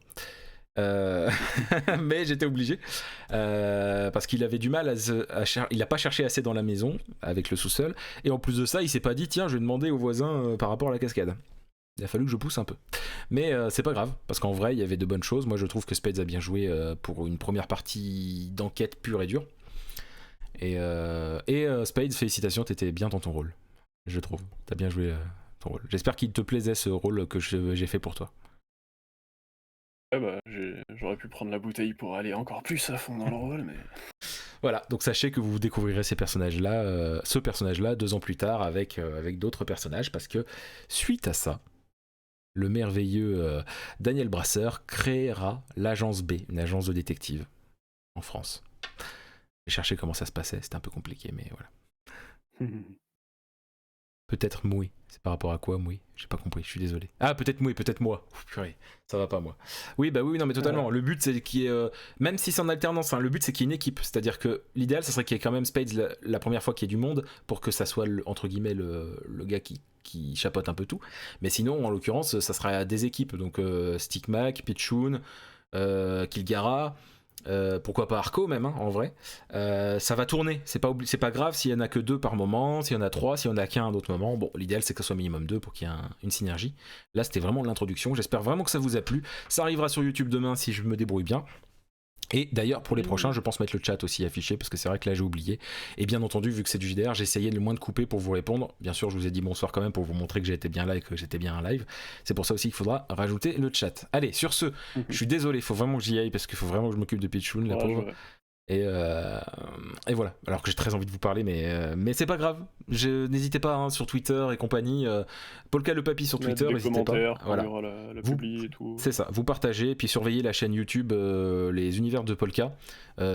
Mais j'étais obligé. Parce qu'il avait du mal il n'a pas cherché assez dans la maison, avec le sous-sol. Et en plus de ça, il s'est pas dit, tiens, je vais demander aux voisins par rapport à la cascade. Il a fallu que je pousse un peu. Mais c'est pas grave, parce qu'en vrai, il y avait de bonnes choses. Moi, je trouve que Spades a bien joué pour une première partie d'enquête pure et dure. Et Spades, félicitations, t'étais bien dans ton rôle. Je trouve. T'as bien joué ton rôle. J'espère qu'il te plaisait ce rôle que j'ai fait pour toi. Ouais, bah, j'aurais pu prendre la bouteille pour aller encore plus à fond dans le rôle, mais... Voilà, donc sachez que vous découvrirez ce personnage-là 2 ans plus tard avec d'autres personnages, parce que suite à ça, le merveilleux Daniel Brasseur créera l'agence B, une agence de détective en France. J'ai cherché comment ça se passait, c'était un peu compliqué, mais voilà. Peut-être Moué. C'est par rapport à quoi, Moué? J'ai pas compris, je suis désolé. Ah, peut-être Moué, peut-être moi. Ouf, purée, ça va pas, moi. Oui, bah oui, non, mais totalement. Le but, c'est qu'il y ait. Même si c'est en alternance, hein, le but, c'est qu'il y ait une équipe. C'est-à-dire que l'idéal, ça serait qu'il y ait quand même Spades la première fois qu'il y ait du monde pour que ça soit, entre guillemets, le gars qui chapeaute un peu tout. Mais sinon, en l'occurrence, ça sera des équipes. Donc, Stickmac, Pitchoun, Kilgara. Pourquoi pas Arco même, hein, en vrai. Ça va tourner, c'est pas grave s'il y en a que 2 par moment, s'il y en a 3, s'il y en a qu'un à d'autres moments. Bon, l'idéal c'est que ce soit minimum 2 pour qu'il y ait une synergie. Là c'était vraiment l'introduction, j'espère vraiment que ça vous a plu. Ça arrivera sur YouTube demain si je me débrouille bien. Et d'ailleurs pour les prochains je pense mettre le chat aussi affiché parce que c'est vrai que là j'ai oublié. Et bien entendu vu que c'est du JDR j'ai essayé le moins de couper pour vous répondre. Bien sûr je vous ai dit bonsoir quand même pour vous montrer que j'étais bien là et que j'étais bien en live. C'est pour ça aussi qu'il faudra rajouter le chat. Allez sur ce, je suis désolé, il faut vraiment que j'y aille parce qu'il faut vraiment que je m'occupe de Pitchoun, la pauvre. Et voilà, alors que j'ai très envie de vous parler, mais c'est pas grave. N'hésitez pas hein, sur Twitter et compagnie. Polka le Papy sur Twitter, n'hésitez pas. Voilà. La publi et tout. C'est ça, vous partagez, et puis surveillez la chaîne YouTube Les Univers de Polka.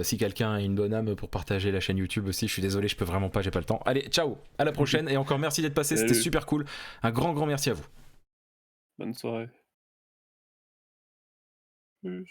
Si quelqu'un a une bonne âme pour partager la chaîne YouTube aussi, je suis désolé, je peux vraiment pas, j'ai pas le temps. Allez, ciao, à la prochaine, et encore merci d'être passé, c'était super cool. Un grand merci à vous. Bonne soirée. Plus.